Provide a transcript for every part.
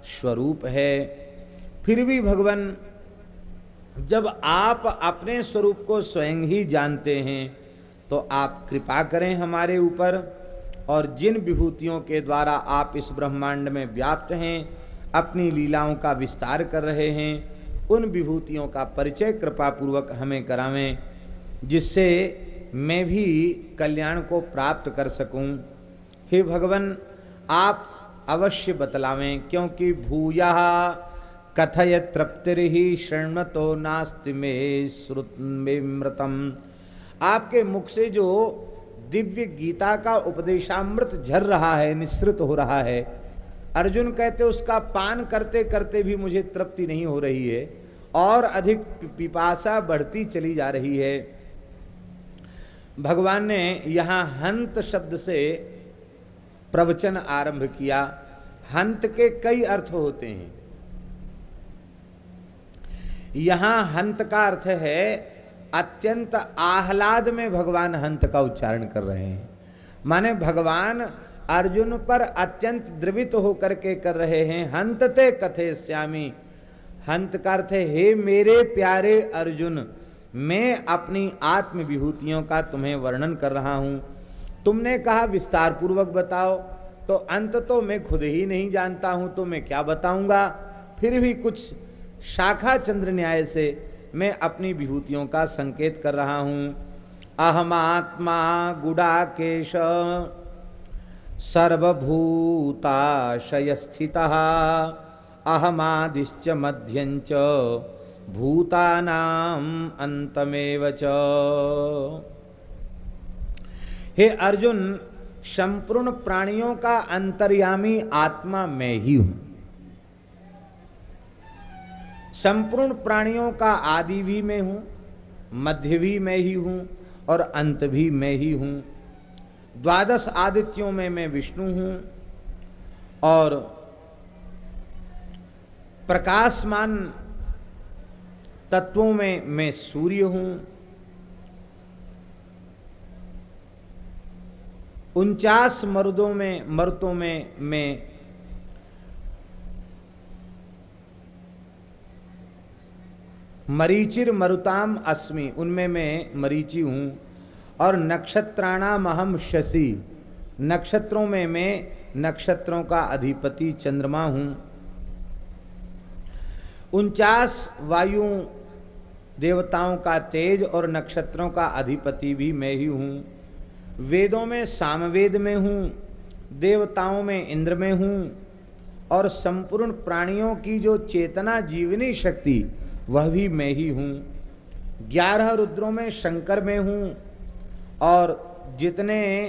स्वरूप है। फिर भी भगवान, जब आप अपने स्वरूप को स्वयं ही जानते हैं तो आप कृपा करें हमारे ऊपर, और जिन विभूतियों के द्वारा आप इस ब्रह्मांड में व्याप्त हैं, अपनी लीलाओं का विस्तार कर रहे हैं, उन विभूतियों का परिचय कृपा पूर्वक हमें करावें, जिससे मैं भी कल्याण को प्राप्त कर सकूं। हे भगवान, आप अवश्य बतलावें, क्योंकि भूयः कथय तृप्तिर्हि शृण्वतो नास्ति में श्रुत में मृतम। आपके मुख से जो दिव्य गीता का उपदेशामृत झर रहा है, निःसृत हो रहा है, अर्जुन कहते उसका पान करते करते भी मुझे तृप्ति नहीं हो रही है, और अधिक पिपासा बढ़ती चली जा रही है। भगवान ने यहाँ हंत शब्द से प्रवचन आरंभ किया। हंत के कई अर्थ होते हैं। यहां हंत का अर्थ है अत्यंत आह्लाद में भगवान हंत का उच्चारण कर रहे हैं। माने भगवान अर्जुन पर अत्यंत द्रवित होकर के कर रहे हैं, हंतते कथे श्यामी। हंत का अर्थ है, हे मेरे प्यारे अर्जुन, मैं अपनी आत्म विभूतियों का तुम्हें वर्णन कर रहा हूं। तुमने कहा विस्तार पूर्वक बताओ, तो अंत तो मैं खुद ही नहीं जानता हूं, तो मैं क्या बताऊंगा। फिर भी कुछ शाखा चंद्र न्याय से मैं अपनी विभूतियों का संकेत कर रहा हूं। अहमात्मा गुडाकेश सर्वभूताशय स्थितः अहमादिश्च मध्यञ्च भूतानां अंतमेव च। हे अर्जुन, संपूर्ण प्राणियों का अंतर्यामी आत्मा मैं ही हूं। संपूर्ण प्राणियों का आदि भी मैं हूं, मध्य भी मैं ही हूं, और अंत भी मैं ही हूं। द्वादश आदित्यों में मैं विष्णु हूं, और प्रकाशमान तत्वों में मैं सूर्य हूं। 49 मर्तों में मैं मरीचिर मरुताम अस्मि, उनमें मैं मरीचि हूं। और नक्षत्राणाम अहम शशि, नक्षत्रों में मैं नक्षत्रों का अधिपति चंद्रमा हूं। 49 वायु देवताओं का तेज और नक्षत्रों का अधिपति भी मैं ही हूं। वेदों में सामवेद में हूं, देवताओं में इंद्र में हूं, और संपूर्ण प्राणियों की जो चेतना जीवनी शक्ति वह भी मैं ही हूं। 11 रुद्रों में शंकर में हूं, और जितने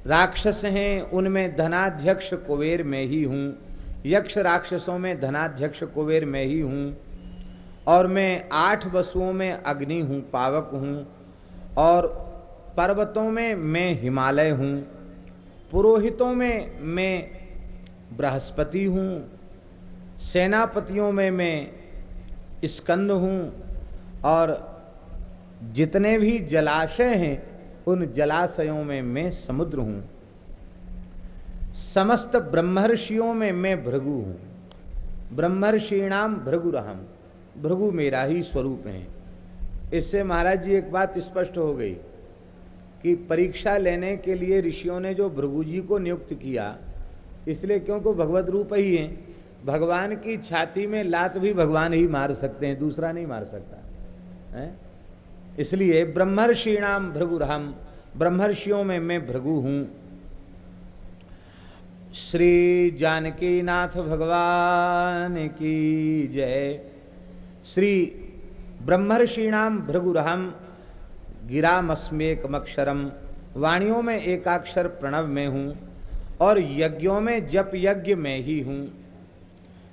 राक्षस हैं उनमें धनाध्यक्ष कुबेर मैं ही हूं। यक्ष राक्षसों में धनाध्यक्ष कुबेर मैं ही हूं। और मैं 8 वसुओं में अग्नि हूं, पावक हूं। और पर्वतों में मैं हिमालय हूं। पुरोहितों में मैं बृहस्पति हूं। सेनापतियों में मैं स्कंद हूं। और जितने भी जलाशय हैं उन जलाशयों में मैं समुद्र हूं। समस्त ब्रह्मर्षियों में मैं भृगु हूं। ब्रह्मर्षिणाम भृगुरहम, भृगु मेरा ही स्वरूप है। इससे महाराज जी एक बात स्पष्ट हो गई कि परीक्षा लेने के लिए ऋषियों ने जो भृगु जी को नियुक्त किया, इसलिए क्योंकि भगवत रूप ही है। भगवान की छाती में लात भी भगवान ही मार सकते हैं, दूसरा नहीं मार सकता है। इसलिए ब्रह्मर्षिणाम भृगुरहम, ब्रह्मर्षियों में मैं भृगु हूं। श्री जानकी नाथ भगवान की जय। श्री ब्रह्मर्षिणाम भृगुरहम गिरामस्मेकमक्षरम, वाणियों में एकाक्षर प्रणव में हूँ, और यज्ञों में जप यज्ञ में ही हूँ।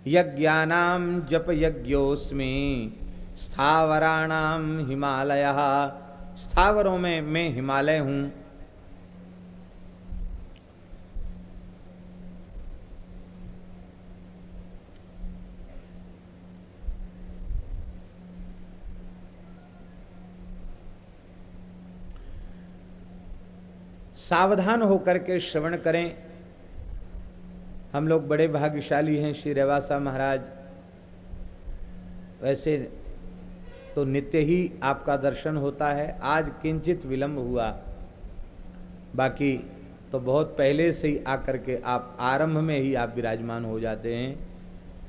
यज्ञानाम जप यज्ञोस्मि स्थावराणाम हिमालयः, स्थावरों में मैं हिमालय हूँ। सावधान होकर के श्रवण करें। हम लोग बड़े भाग्यशाली हैं। श्री रेवासा महाराज वैसे तो नित्य ही आपका दर्शन होता है, आज किंचित विलंब हुआ, बाकी तो बहुत पहले से ही आकर के आप आरंभ में ही आप विराजमान हो जाते हैं।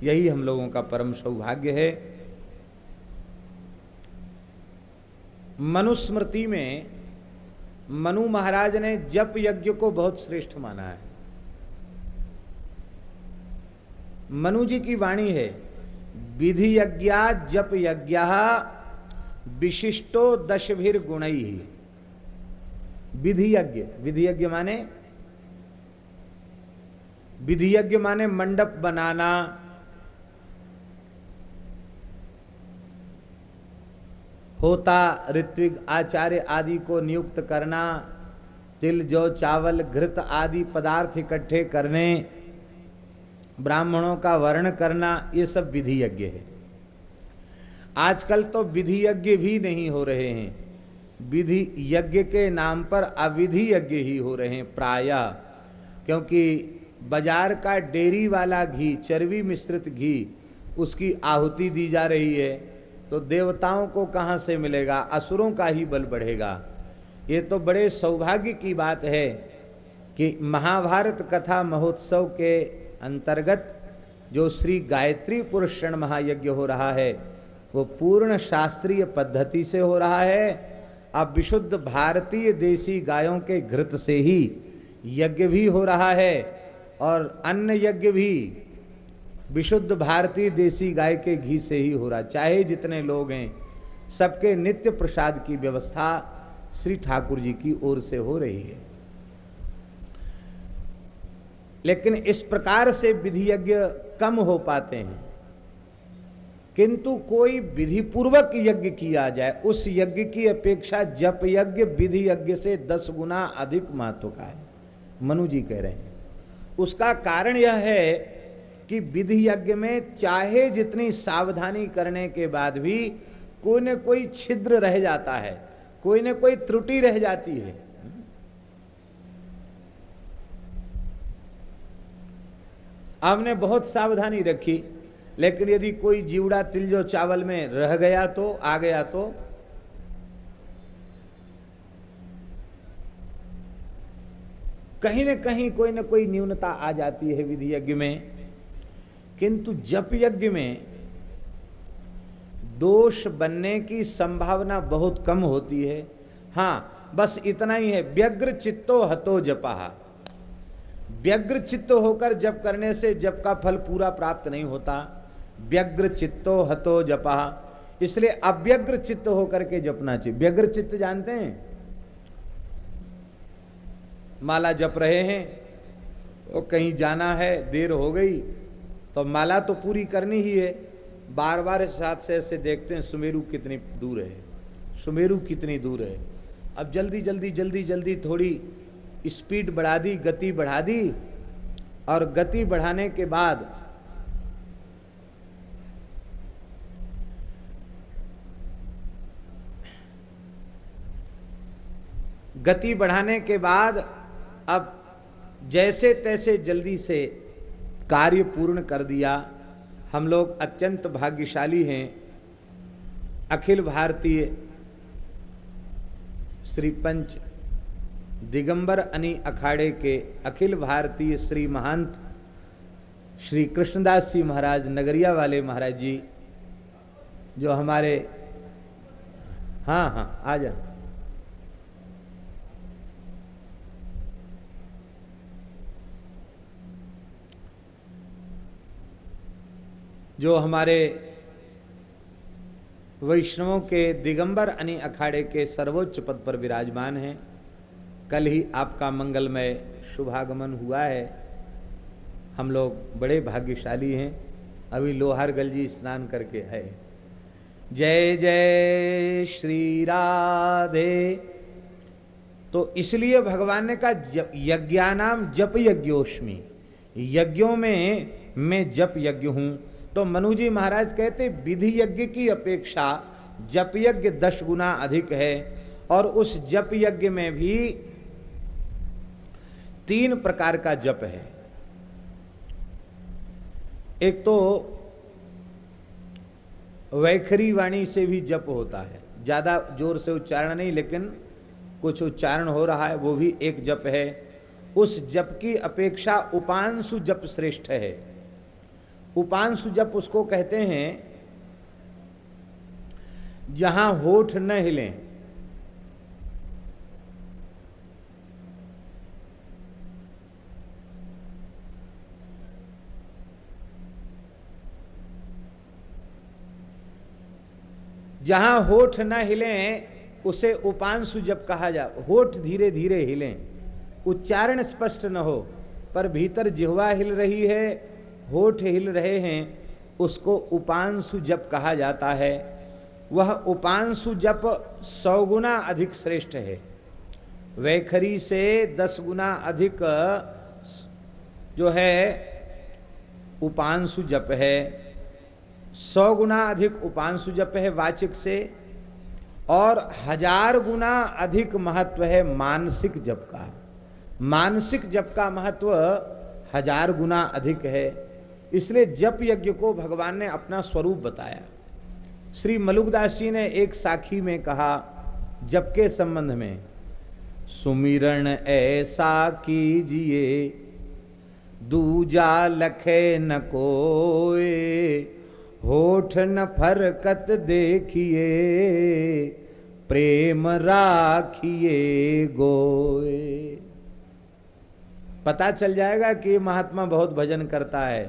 यही हम लोगों का परम सौभाग्य है। मनुस्मृति में मनु महाराज ने जप यज्ञ को बहुत श्रेष्ठ माना है। मनु जी की वाणी है, विधि यज्ञा जप यज्ञ विशिष्टो दशभिर गुणैः। विधि यज्ञ, विधि यज्ञ माने मंडप बनाना, होता ऋत्विक आचार्य आदि को नियुक्त करना, तिल जौ चावल घृत आदि पदार्थ इकट्ठे करने, ब्राह्मणों का वर्ण करना, ये सब विधि यज्ञ है। आजकल तो विधि यज्ञ भी नहीं हो रहे हैं, विधि यज्ञ के नाम पर अविधि यज्ञ ही हो रहे हैं प्रायः, क्योंकि बाजार का डेयरी वाला घी, चर्बी मिश्रित घी, उसकी आहुति दी जा रही है, तो देवताओं को कहाँ से मिलेगा, असुरों का ही बल बढ़ेगा। ये तो बड़े सौभाग्य की बात है कि महाभारत कथा महोत्सव के अंतर्गत जो श्री गायत्री पुरुषण महायज्ञ हो रहा है वो पूर्ण शास्त्रीय पद्धति से हो रहा है। अब विशुद्ध भारतीय देसी गायों के घृत से ही यज्ञ भी हो रहा है और अन्न यज्ञ भी विशुद्ध भारतीय देसी गाय के घी से ही हो रहा। चाहे जितने लोग हैं सबके नित्य प्रसाद की व्यवस्था श्री ठाकुर जी की ओर से हो रही है। लेकिन इस प्रकार से विधि यज्ञ कम हो पाते हैं, किंतु कोई विधि पूर्वक यज्ञ किया जाए, उस यज्ञ की अपेक्षा जप यज्ञ विधि यज्ञ से 10 गुना अधिक महत्व का है, मनु जी कह रहे हैं। उसका कारण यह है कि विधि यज्ञ में चाहे जितनी सावधानी करने के बाद भी कोई न कोई छिद्र रह जाता है, कोई न कोई त्रुटि रह जाती है। हमने बहुत सावधानी रखी, लेकिन यदि कोई जीवड़ा तिल जो चावल में रह गया तो आ गया तो कहीं न कहीं कोई न कोई न्यूनता आ जाती है विधि यज्ञ में। किंतु जप यज्ञ में दोष बनने की संभावना बहुत कम होती है। हाँ, बस इतना ही है, व्यग्र चित्तो हतो जपः। व्यग्र चित्त होकर जप करने से जप का फल पूरा प्राप्त नहीं होता। व्यग्र चित्तो हतो जपः, इसलिए अव्यग्र चित्त होकर के जपना चाहिए। व्यग्र चित्त जानते हैं, माला जप रहे हैं और कहीं जाना है, देर हो गई तो माला तो पूरी करनी ही है, बार बार साथ से ऐसे देखते हैं सुमेरु कितनी दूर है, सुमेरु कितनी दूर है। अब जल्दी जल्दी जल्दी जल्दी थोड़ी स्पीड बढ़ा दी, गति बढ़ा दी, और गति बढ़ाने के बाद अब जैसे तैसे जल्दी से कार्य पूर्ण कर दिया। हम लोग अत्यंत भाग्यशाली हैं। अखिल भारतीय श्री पंच दिगंबर अनि अखाड़े के अखिल भारतीय श्री महंत श्री कृष्णदास जी महाराज नगरिया वाले महाराज जी, जो हमारे, हाँ हाँ आ जा, जो हमारे वैष्णवों के दिगंबर अनि अखाड़े के सर्वोच्च पद पर विराजमान हैं। कल ही आपका मंगलमय शुभागमन हुआ है। हम लोग बड़े भाग्यशाली हैं। अभी लोहारगल जी स्नान करके है। जय जय श्री राधे। तो इसलिए भगवान ने कहा यज्ञानाम जप यज्ञोष्मि, यज्ञों में मैं जप यज्ञ हूं। तो मनु जी महाराज कहते विधि यज्ञ की अपेक्षा जप यज्ञ 10 गुना अधिक है, और उस जप यज्ञ में भी 3 प्रकार का जप है। एक तो वैखरी वाणी से भी जप होता है, ज्यादा जोर से उच्चारण नहीं, लेकिन कुछ उच्चारण हो रहा है, वो भी एक जप है। उस जप की अपेक्षा उपांशु जप श्रेष्ठ है। उपांशु जप उसको कहते हैं जहां होठ न हिलें, जहां होठ न हिलें उसे उपांशु जप कहा जा। होठ धीरे धीरे हिलें, उच्चारण स्पष्ट न हो, पर भीतर जिह्वा हिल रही है, होठ हिल रहे हैं, उसको उपांशु जप कहा जाता है। वह उपांशु जप 100 गुना अधिक श्रेष्ठ है। वैखरी से 10 गुना अधिक जो है उपांशु जप है, 100 गुना अधिक उपांशु जप है वाचिक से, और 1000 गुना अधिक महत्व है मानसिक जप का। मानसिक जप का महत्व 1000 गुना अधिक है। इसलिए जप यज्ञ को भगवान ने अपना स्वरूप बताया। श्री मलुकदास जी ने एक साखी में कहा जप के संबंध में, सुमिरन ऐसा कीजिए दूजा लखे न कोए, होठ न फरकत देखिए प्रेम राखिए गोए। पता चल जाएगा कि महात्मा बहुत भजन करता है,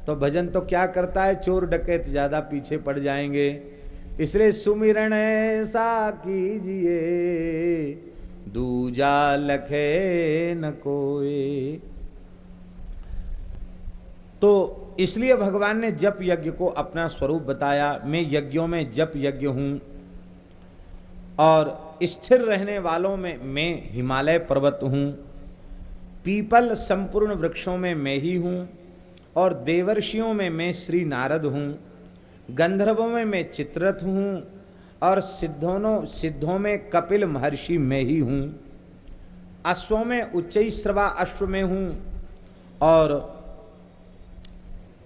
तो भजन तो क्या करता है, चोर डकैत ज्यादा पीछे पड़ जाएंगे। इसलिए सुमिरन ऐसा कीजिए दूजा लखे न कोई। तो इसलिए भगवान ने जप यज्ञ को अपना स्वरूप बताया। मैं यज्ञों में जप यज्ञ हूं, और स्थिर रहने वालों में मैं हिमालय पर्वत हूं, पीपल संपूर्ण वृक्षों में मैं ही हूं, और देवर्षियों में मैं श्री नारद हूं, गंधर्वों में मैं चित्ररथ हूं, और सिद्धों में कपिल महर्षि मैं ही हूं, अश्वों में उच्चैश्रवा अश्व में हूं, और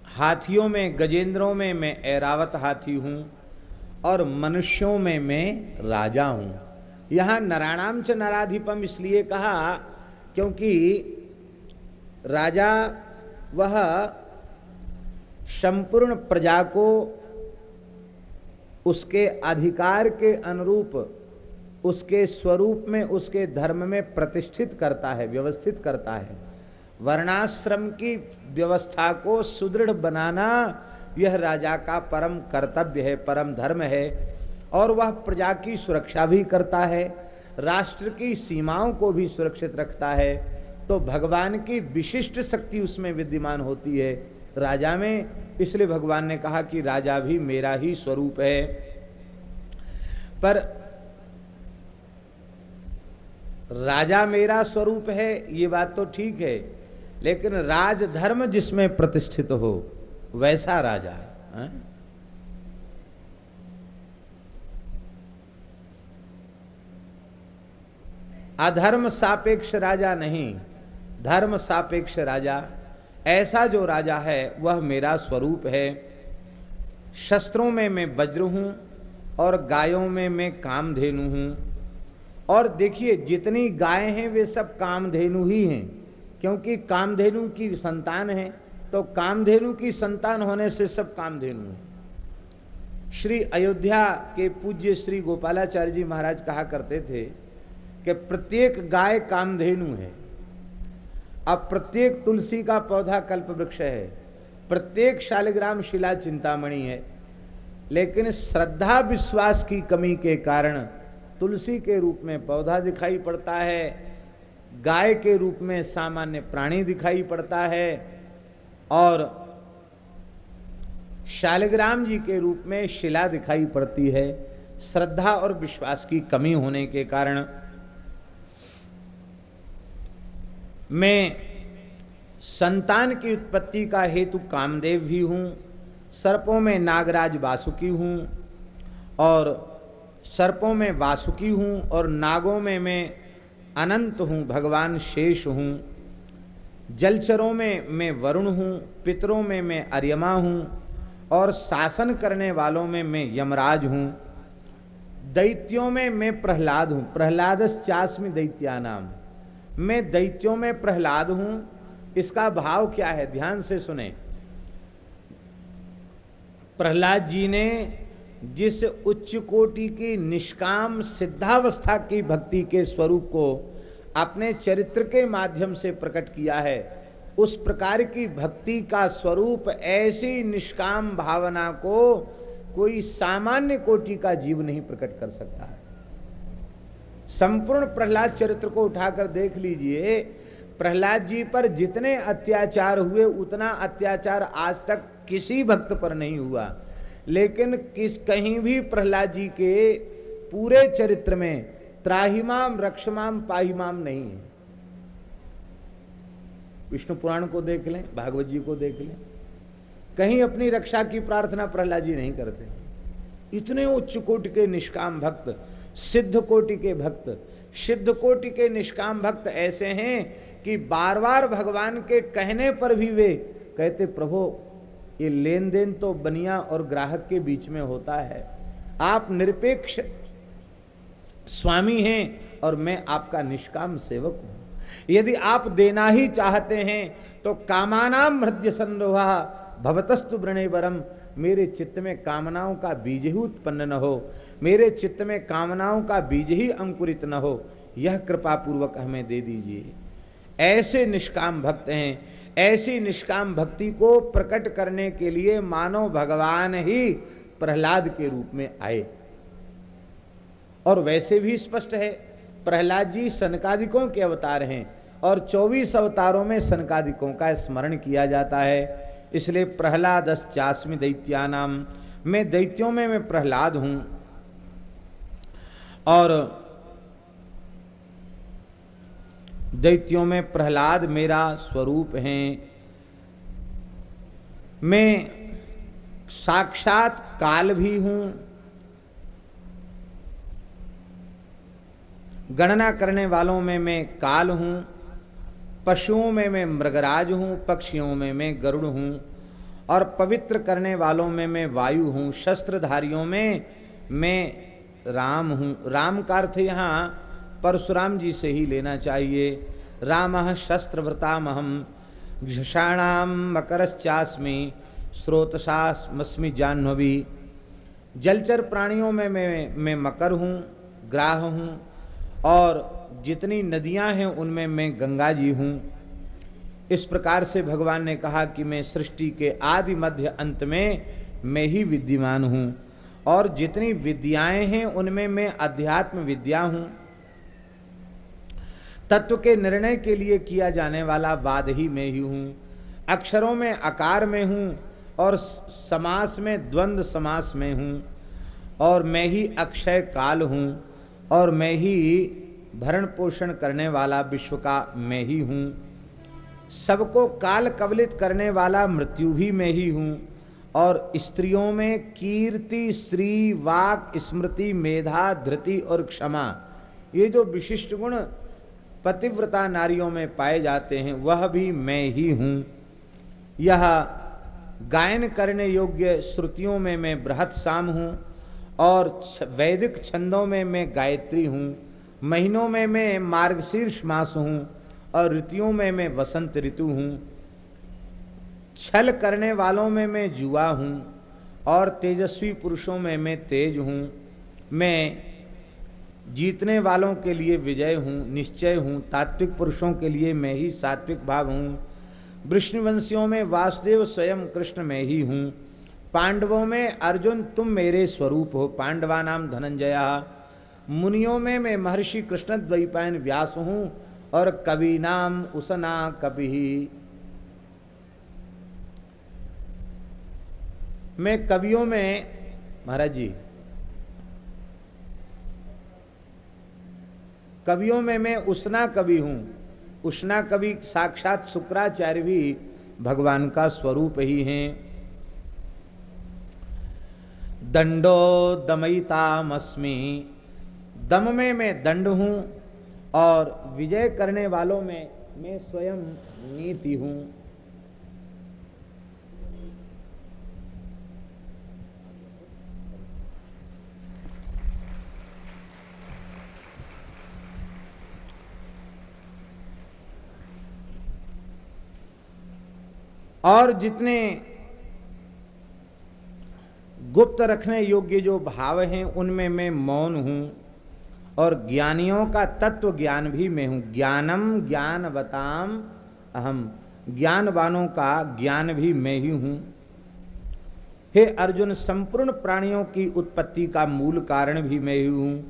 हाथियों में गजेंद्रों में मैं ऐरावत हाथी हूं, और मनुष्यों में मैं राजा हूं। यहां नराणाम च नराधिपम इसलिए कहा क्योंकि राजा वह संपूर्ण प्रजा को उसके अधिकार के अनुरूप, उसके स्वरूप में, उसके धर्म में प्रतिष्ठित करता है, व्यवस्थित करता है। वर्णाश्रम की व्यवस्था को सुदृढ़ बनाना यह राजा का परम कर्तव्य है, परम धर्म है। और वह प्रजा की सुरक्षा भी करता है, राष्ट्र की सीमाओं को भी सुरक्षित रखता है। तो भगवान की विशिष्ट शक्ति उसमें विद्यमान होती है राजा में। इसलिए भगवान ने कहा कि राजा भी मेरा ही स्वरूप है। पर राजा मेरा स्वरूप है ये बात तो ठीक है, लेकिन राजधर्म जिसमें प्रतिष्ठित हो वैसा राजा है। अधर्म सापेक्ष राजा नहीं, धर्म सापेक्ष राजा। ऐसा जो राजा है वह मेरा स्वरूप है। शस्त्रों में मैं वज्र हूं, और गायों में मैं कामधेनु हूं। और देखिए जितनी गायें हैं वे सब कामधेनु ही हैं, क्योंकि कामधेनु की संतान है, तो कामधेनु की संतान होने से सब कामधेनु हैं। श्री अयोध्या के पूज्य श्री गोपालाचार्य जी महाराज कहा करते थे कि प्रत्येक गाय कामधेनु है, अब प्रत्येक तुलसी का पौधा कल्प वृक्ष है, प्रत्येक शालिग्राम शिला चिंतामणि है। लेकिन श्रद्धा विश्वास की कमी के कारण तुलसी के रूप में पौधा दिखाई पड़ता है, गाय के रूप में सामान्य प्राणी दिखाई पड़ता है, और शालिग्राम जी के रूप में शिला दिखाई पड़ती है। श्रद्धा और विश्वास की कमी होने के कारण मैं संतान की उत्पत्ति का हेतु कामदेव भी हूँ, सर्पों में नागराज वासुकी हूँ, और सर्पों में वासुकी हूँ, और नागों में मैं अनंत हूँ, भगवान शेष हूँ। जलचरों में मैं वरुण हूँ, पितरों में मैं अर्यमा हूँ, और शासन करने वालों में मैं यमराज हूँ। दैत्यों में मैं प्रहलाद हूँ, प्रहलादश्चास्मि दैत्यानाम, मैं दैत्यों में प्रहलाद हूँ। इसका भाव क्या है, ध्यान से सुने। प्रहलाद जी ने जिस उच्च कोटि की निष्काम सिद्धावस्था की भक्ति के स्वरूप को अपने चरित्र के माध्यम से प्रकट किया है, उस प्रकार की भक्ति का स्वरूप, ऐसी निष्काम भावना को कोई सामान्य कोटि का जीव नहीं प्रकट कर सकता है। संपूर्ण प्रहलाद चरित्र को उठाकर देख लीजिए, प्रहलाद जी पर जितने अत्याचार हुए उतना अत्याचार आज तक किसी भक्त पर नहीं हुआ, लेकिन कहीं भी प्रहलाद जी के पूरे चरित्र में त्राहिमाम रक्षमाम पाहिमाम नहीं है। विष्णु पुराण को देख लें, भागवत जी को देख लें, कहीं अपनी रक्षा की प्रार्थना प्रहलाद जी नहीं करते। इतने उच्च कोटि के निष्काम भक्त, सिद्ध कोटि के भक्त, सिद्ध कोटि के निष्काम भक्त ऐसे हैं कि बार बार भगवान के कहने पर भी वे कहते, प्रभु ये लेन देन तो बनिया और ग्राहक के बीच में होता है, आप निरपेक्ष स्वामी हैं और मैं आपका निष्काम सेवक हूं। यदि आप देना ही चाहते हैं तो कामानाम हृदय संदोहा भवतस्तु वृणेवरम, मेरे चित्त में कामनाओं का बीज ही उत्पन्न न हो, मेरे चित्त में कामनाओं का बीज ही अंकुरित न हो, यह कृपा पूर्वक हमें दे दीजिए। ऐसे निष्काम भक्त हैं। ऐसी निष्काम भक्ति को प्रकट करने के लिए मानो भगवान ही प्रहलाद के रूप में आए। और वैसे भी स्पष्ट है, प्रहलाद जी सनकादिकों के अवतार हैं और 24 अवतारों में सनकादिकों का स्मरण किया जाता है। इसलिए प्रहलादश्चास्मि दैत्यानाम, मैं दैत्यों में मैं प्रहलाद हूं। और दैत्यों में प्रहलाद मेरा स्वरूप है। मैं साक्षात काल भी हूं, गणना करने वालों में मैं काल हूं, पशुओं में मैं मृगराज हूं, पक्षियों में मैं गरुड़ हूं, और पवित्र करने वालों में मैं वायु हूं, शस्त्रधारियों में मैं राम हूं। राम का अर्थ यहाँ परशुराम जी से ही लेना चाहिए। रामः शस्त्रव्रतामहम घषाणाम मकरश्चास्मि स्रोतसास्मि जाह्नवी। जलचर प्राणियों में मैं मकर हूँ, ग्राह हूँ, और जितनी नदियां हैं उनमें मैं गंगा जी हूँ। इस प्रकार से भगवान ने कहा कि मैं सृष्टि के आदि मध्य अंत में मैं ही विद्यमान हूँ, और जितनी विद्याएं हैं उनमें मैं अध्यात्म विद्या हूँ। तत्व के निर्णय के लिए किया जाने वाला वाद ही मैं ही हूँ। अक्षरों में आकार में हूँ, और समास में द्वंद्व समास में हूँ, और मैं ही अक्षय काल हूँ, और मैं ही भरण पोषण करने वाला विश्व का मैं ही हूँ। सबको काल कवलित करने वाला मृत्यु भी मैं ही हूँ, और स्त्रियों में कीर्ति, श्री, वाक, स्मृति, मेधा, धृति और क्षमा, ये जो विशिष्ट गुण पतिव्रता नारियों में पाए जाते हैं वह भी मैं ही हूँ। यह गायन करने योग्य श्रुतियों में मैं बृहत साम हूँ, और वैदिक छंदों में मैं गायत्री हूँ। महीनों में मैं मार्गशीर्ष मास हूँ, और ऋतुओं में मैं वसंत ऋतु हूँ। छल करने वालों में मैं जुआ हूँ, और तेजस्वी पुरुषों में मैं तेज हूँ। मैं जीतने वालों के लिए विजय हूँ, निश्चय हूँ। तात्विक पुरुषों के लिए मैं ही सात्विक भाव हूँ। वृष्णिवंशियों में वासुदेव स्वयं कृष्ण मैं ही हूँ। पांडवों में अर्जुन तुम मेरे स्वरूप हो, पांडवा नाम धनंजया। मुनियों में मैं महर्षि कृष्ण द्वैपायन व्यास हूँ, और कवि नाम उसना कवि। मैं कवियों में, महाराज जी, कवियों में मैं उष्णा कवि हूँ। उष्णा कवि साक्षात शुक्राचार्य भी भगवान का स्वरूप ही हैं। दंडो दमयितामस्मि, दम में मैं दंड हूँ, और विजय करने वालों में मैं स्वयं नीति हूं। और जितने गुप्त रखने योग्य जो भाव हैं उनमें मैं मौन हूं, और ज्ञानियों का तत्व ज्ञान भी मैं हूं। ज्ञानम ज्ञानवताम अहम, ज्ञानवानों का ज्ञान भी मैं ही हूं। हे अर्जुन, संपूर्ण प्राणियों की उत्पत्ति का मूल कारण भी मैं ही हूं।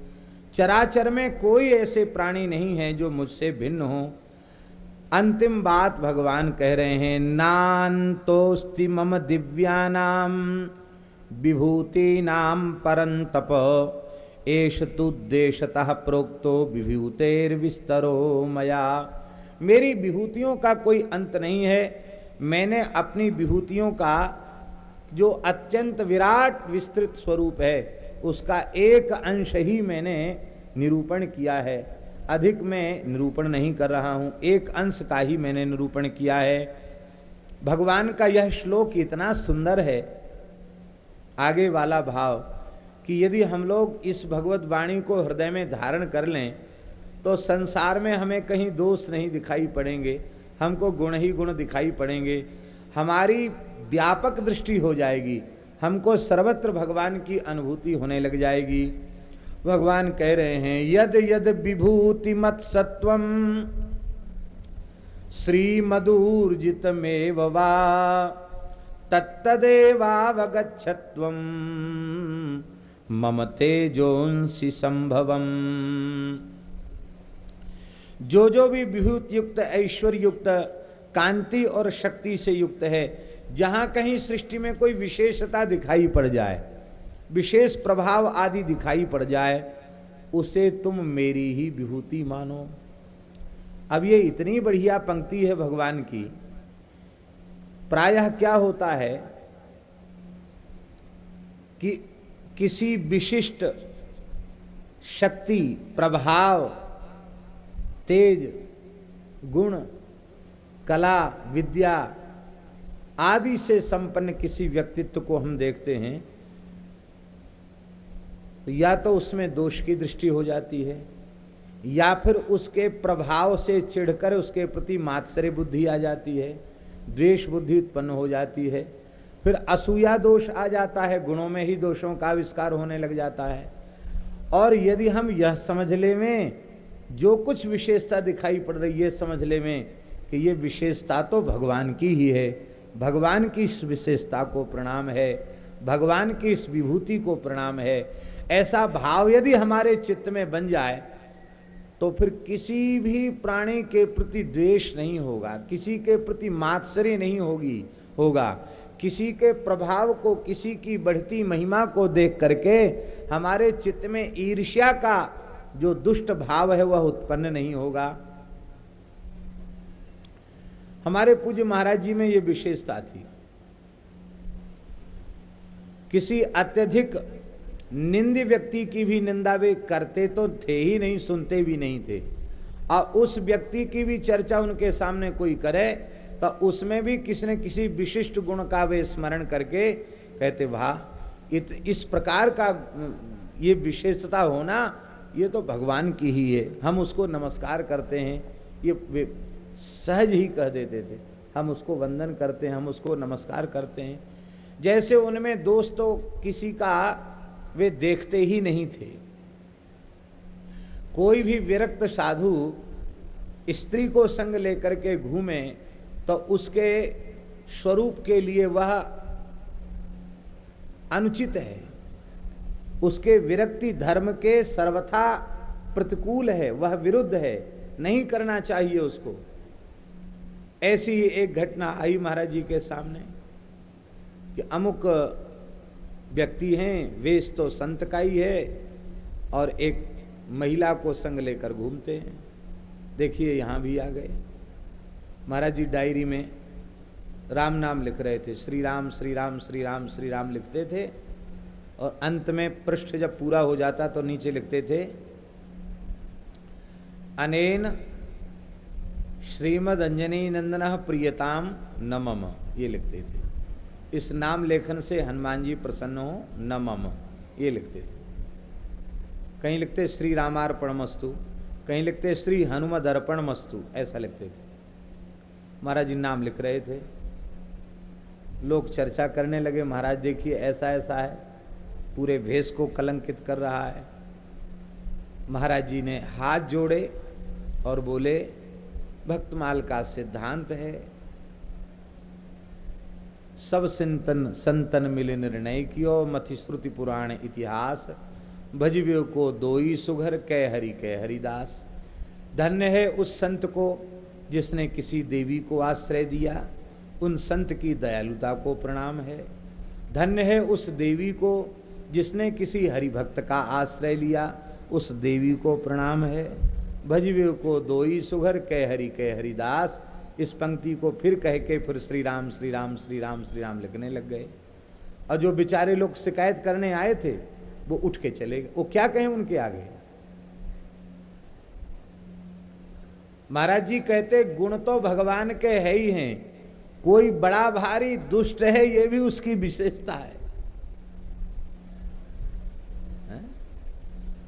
चराचर में कोई ऐसे प्राणी नहीं है जो मुझसे भिन्न हो। अंतिम बात भगवान कह रहे हैं, नान्तोस्ति मम दिव्यानाम विभूतीनाम परंतप, एष तुद्देशतः प्रोक्तो विभूतेर्विस्तरो मया। मेरी विभूतियों का कोई अंत नहीं है। मैंने अपनी विभूतियों का जो अत्यंत विराट विस्तृत स्वरूप है उसका एक अंश ही मैंने निरूपण किया है। अधिक मैं निरूपण नहीं कर रहा हूं, एक अंश का ही मैंने निरूपण किया है। भगवान का यह श्लोक इतना सुंदर है, आगे वाला भाव, कि यदि हम लोग इस भगवत वाणी को हृदय में धारण कर लें तो संसार में हमें कहीं दोष नहीं दिखाई पड़ेंगे, हमको गुण ही गुण दिखाई पड़ेंगे। हमारी व्यापक दृष्टि हो जाएगी, हमको सर्वत्र भगवान की अनुभूति होने लग जाएगी। भगवान कह रहे हैं, यद यद विभूति मत सत्वम श्रीमदूर्जितमेव वा तत्तदेवावगच्छत्वम मम तेजोंसि संभवम। जो भी विभूति युक्त, ऐश्वर्य युक्त, कांति और शक्ति से युक्त है, जहां कहीं सृष्टि में कोई विशेषता दिखाई पड़ जाए, विशेष प्रभाव आदि दिखाई पड़ जाए, उसे तुम मेरी ही विभूति मानो। अब ये इतनी बढ़िया पंक्ति है भगवान की। प्रायः क्या होता है कि किसी विशिष्ट शक्ति, प्रभाव, तेज, गुण, कला, विद्या आदि से संपन्न किसी व्यक्तित्व को हम देखते हैं, या तो उसमें दोष की दृष्टि हो जाती है, या फिर उसके प्रभाव से चिढ़कर उसके प्रति मात्सर्य बुद्धि आ जाती है, द्वेष बुद्धि उत्पन्न हो जाती है, फिर असूया दोष आ जाता है, गुणों में ही दोषों का आविष्कार होने लग जाता है। और यदि हम यह समझ ले में, जो कुछ विशेषता दिखाई पड़ रही है, समझ ले में कि ये विशेषता तो भगवान की ही है, भगवान की इस विशेषता को प्रणाम है, भगवान की इस विभूति को प्रणाम है, ऐसा भाव यदि हमारे चित्त में बन जाए तो फिर किसी भी प्राणी के प्रति द्वेष नहीं होगा, किसी के प्रति मात्सर्य नहीं होगा। किसी के प्रभाव को, किसी की बढ़ती महिमा को देख करके हमारे चित्त में ईर्ष्या का जो दुष्ट भाव है वह उत्पन्न नहीं होगा। हमारे पूज्य महाराज जी में ये विशेषता थी। किसी अत्यधिक निंदी व्यक्ति की भी निंदा वे करते तो थे ही नहीं, सुनते भी नहीं थे। और उस व्यक्ति की भी चर्चा उनके सामने कोई करे तो उसमें भी किसी न किसी विशिष्ट गुण का वे स्मरण करके कहते, वाह, इस प्रकार का ये विशेषता होना ये तो भगवान की ही है, हम उसको नमस्कार करते हैं। ये वे सहज ही कह देते थे, हम उसको वंदन करते हैं, हम उसको नमस्कार करते हैं। जैसे उनमें दोष तो किसी का वे देखते ही नहीं थे। कोई भी विरक्त साधु स्त्री को संग लेकर के घूमे तो उसके स्वरूप के लिए वह अनुचित है, उसके विरक्ति धर्म के सर्वथा प्रतिकूल है, वह विरुद्ध है, नहीं करना चाहिए उसको। ऐसी ही एक घटना आई महाराज जी के सामने कि अमुक व्यक्ति हैं, वेश तो संत का ही है और एक महिला को संग लेकर घूमते हैं। देखिए यहां भी आ गए। महाराज जी डायरी में राम नाम लिख रहे थे, श्री राम श्री राम श्री राम श्री राम लिखते थे, और अंत में पृष्ठ जब पूरा हो जाता तो नीचे लिखते थे, अनेन श्रीमद अंजनी नंदन प्रियताम न मम, ये लिखते थे। इस नाम लेखन से हनुमान जी प्रसन्न हो, न मम, ये लिखते थे। कहीं लिखते श्री रामार्पणमस्तु, कहीं लिखते श्री हनुमद अर्पणमस्तु, ऐसा लिखते थे। महाराज जी नाम लिख रहे थे, लोग चर्चा करने लगे, महाराज देखिए ऐसा ऐसा है, पूरे भेष को कलंकित कर रहा है। महाराज जी ने हाथ जोड़े और बोले, भक्तमाल का सिद्धांत है, सब संतन मिले निर्णय कियो, मथि श्रुति पुराण इतिहास, भजवियो को दोई सुघर कै हरिदास। धन्य है उस संत को जिसने किसी देवी को आश्रय दिया, उन संत की दयालुता को प्रणाम है। धन्य है उस देवी को जिसने किसी हरिभक्त का आश्रय लिया, उस देवी को प्रणाम है। भजवियो को दोई सुघर कै हरिदास। इस पंक्ति को फिर कह के फिर श्री राम श्री राम श्री राम श्री राम लिखने लग गए। और जो बेचारे लोग शिकायत करने आए थे वो उठ के चले गए। वो क्या कहें उनके आगे। महाराज जी कहते गुण तो भगवान के है ही हैं, कोई बड़ा भारी दुष्ट है ये भी उसकी विशेषता है।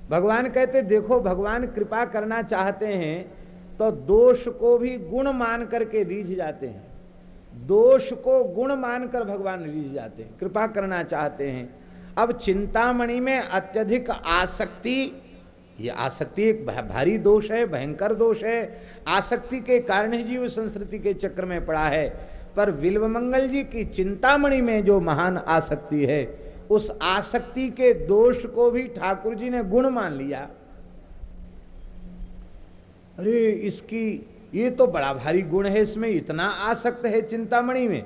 भगवान कहते देखो, भगवान कृपा करना चाहते हैं तो दोष को भी गुण मान करके रीझ जाते हैं। दोष को गुण मानकर भगवान रीझ जाते हैं, कृपा करना चाहते हैं। अब चिंतामणि में अत्यधिक आसक्ति, ये आसक्ति एक भारी दोष है, भयंकर दोष है। आसक्ति के कारण ही जीव संस्कृति के चक्र में पड़ा है। पर बिल्वमंगल जी की चिंतामणि में जो महान आसक्ति है, उस आसक्ति के दोष को भी ठाकुर जी ने गुण मान लिया। अरे इसकी ये तो बड़ा भारी गुण है, इसमें इतना आसक्त है चिंतामणि में।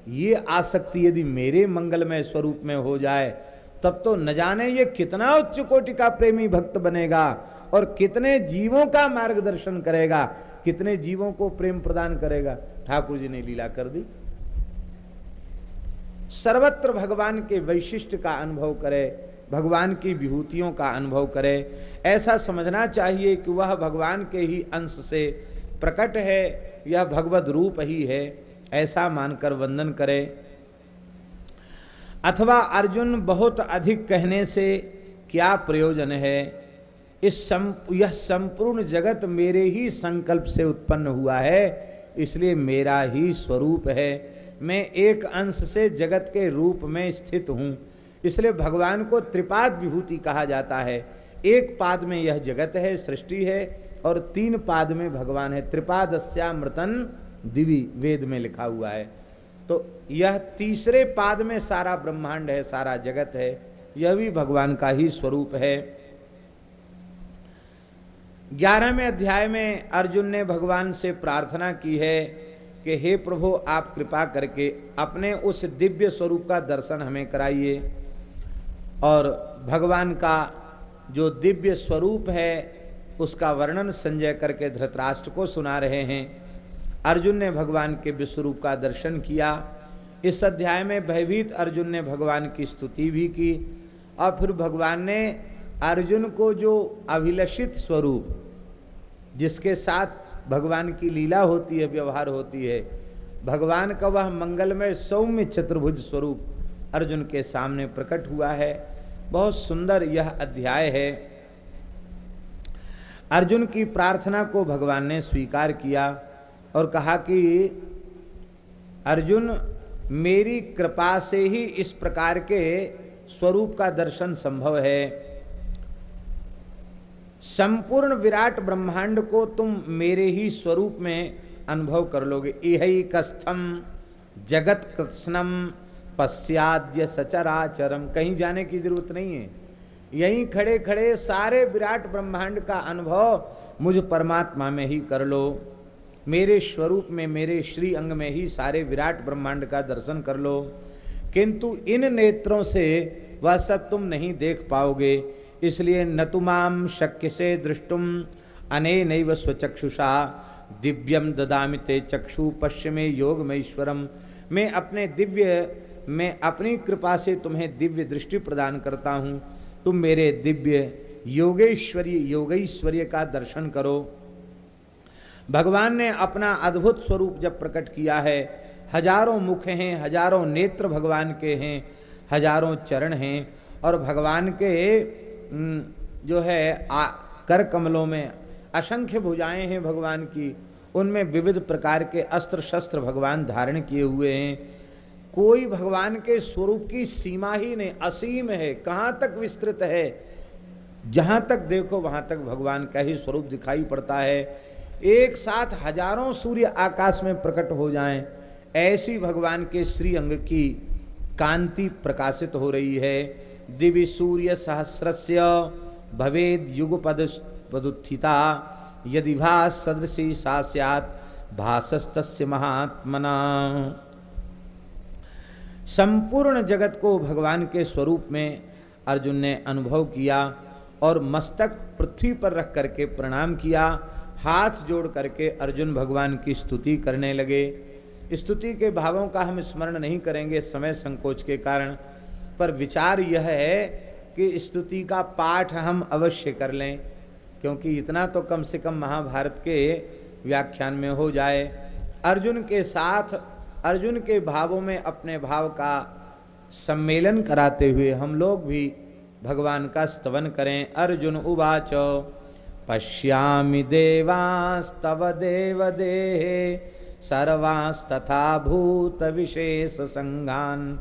ये आसक्ति यदि मेरे मंगलमय स्वरूप में हो जाए तब तो न जाने ये कितना उच्च कोटि का प्रेमी भक्त बनेगा और कितने जीवों का मार्गदर्शन करेगा, कितने जीवों को प्रेम प्रदान करेगा। ठाकुर जी ने लीला कर दी। सर्वत्र भगवान के वैशिष्ट्य का अनुभव करे, भगवान की विभूतियों का अनुभव करे। ऐसा समझना चाहिए कि वह भगवान के ही अंश से प्रकट है, यह भगवद रूप ही है, ऐसा मानकर वंदन करे। अथवा अर्जुन बहुत अधिक कहने से क्या प्रयोजन है। यह संपूर्ण जगत मेरे ही संकल्प से उत्पन्न हुआ है, इसलिए मेरा ही स्वरूप है। मैं एक अंश से जगत के रूप में स्थित हूं, इसलिए भगवान को त्रिपाद विभूति कहा जाता है। एक पाद में यह जगत है, सृष्टि है, और 3 पाद में भगवान है। त्रिपादस्यामृतन दिवि वेद में लिखा हुआ है। तो यह तीसरे पाद में सारा ब्रह्मांड है, सारा जगत है, यह भी भगवान का ही स्वरूप है। 11वें अध्याय में अर्जुन ने भगवान से प्रार्थना की है कि हे प्रभु, आप कृपा करके अपने उस दिव्य स्वरूप का दर्शन हमें कराइए। और भगवान का जो दिव्य स्वरूप है उसका वर्णन संजय करके धृतराष्ट्र को सुना रहे हैं। अर्जुन ने भगवान के विश्वरूप का दर्शन किया। इस अध्याय में भयभीत अर्जुन ने भगवान की स्तुति भी की। और फिर भगवान ने अर्जुन को जो अभिलषित स्वरूप, जिसके साथ भगवान की लीला होती है, व्यवहार होती है, भगवान का वह मंगलमय सौम्य चतुर्भुज स्वरूप अर्जुन के सामने प्रकट हुआ है। बहुत सुंदर यह अध्याय है। अर्जुन की प्रार्थना को भगवान ने स्वीकार किया और कहा कि अर्जुन, मेरी कृपा से ही इस प्रकार के स्वरूप का दर्शन संभव है। संपूर्ण विराट ब्रह्मांड को तुम मेरे ही स्वरूप में अनुभव कर लोगे। इहैकस्थम जगत कृत्स्नम पश्चाद्य सचराचरम। कहीं जाने की जरूरत नहीं है, यहीं खड़े खड़े सारे विराट ब्रह्मांड का अनुभव मुझ परमात्मा में ही कर लो। मेरे स्वरूप में, मेरे श्री अंग में ही सारे विराट ब्रह्मांड का दर्शन कर लो। किंतु इन नेत्रों से वह सब तुम नहीं देख पाओगे, इसलिए न तुमाम शक्य से दृष्टुम अनेनैव स्वचक्षुषा दिव्यम ददामि ते चक्षु पश्चिमे योगमैश्वरम। मैं अपनी कृपा से तुम्हें दिव्य दृष्टि प्रदान करता हूँ, तुम मेरे दिव्य योगैश्वर्य का दर्शन करो। भगवान ने अपना अद्भुत स्वरूप जब प्रकट किया है, हजारों मुख हैं, हजारों नेत्र भगवान के हैं, हजारों चरण हैं, और भगवान के जो है कर कमलों में असंख्य भुजाएं हैं भगवान की, उनमें विविध प्रकार के अस्त्र शस्त्र भगवान धारण किए हुए हैं। कोई भगवान के स्वरूप की सीमा ही नहीं, असीम है, कहाँ तक विस्तृत है, जहाँ तक देखो वहाँ तक भगवान का ही स्वरूप दिखाई पड़ता है। एक साथ हजारों सूर्य आकाश में प्रकट हो जाएं, ऐसी भगवान के श्री अंग की कांति प्रकाशित हो रही है। दिव्य सूर्य सहस्रस्य भवेद युगपद पदुत्थिता यदि भास सदृशी सा स्यात् भासस्तस्य महात्मना। संपूर्ण जगत को भगवान के स्वरूप में अर्जुन ने अनुभव किया और मस्तक पृथ्वी पर रख करके प्रणाम किया। हाथ जोड़ करके अर्जुन भगवान की स्तुति करने लगे। स्तुति के भावों का हम स्मरण नहीं करेंगे समय संकोच के कारण, पर विचार यह है कि स्तुति का पाठ हम अवश्य कर लें, क्योंकि इतना तो कम से कम महाभारत के व्याख्यान में हो जाए। अर्जुन के साथ अर्जुन के भावों में अपने भाव का सम्मेलन कराते हुए हम लोग भी भगवान का स्तवन करें। अर्जुन उवाच पश्यामि देवास्तव देवदेहे सर्वांस्तथा भूत विशेष संगान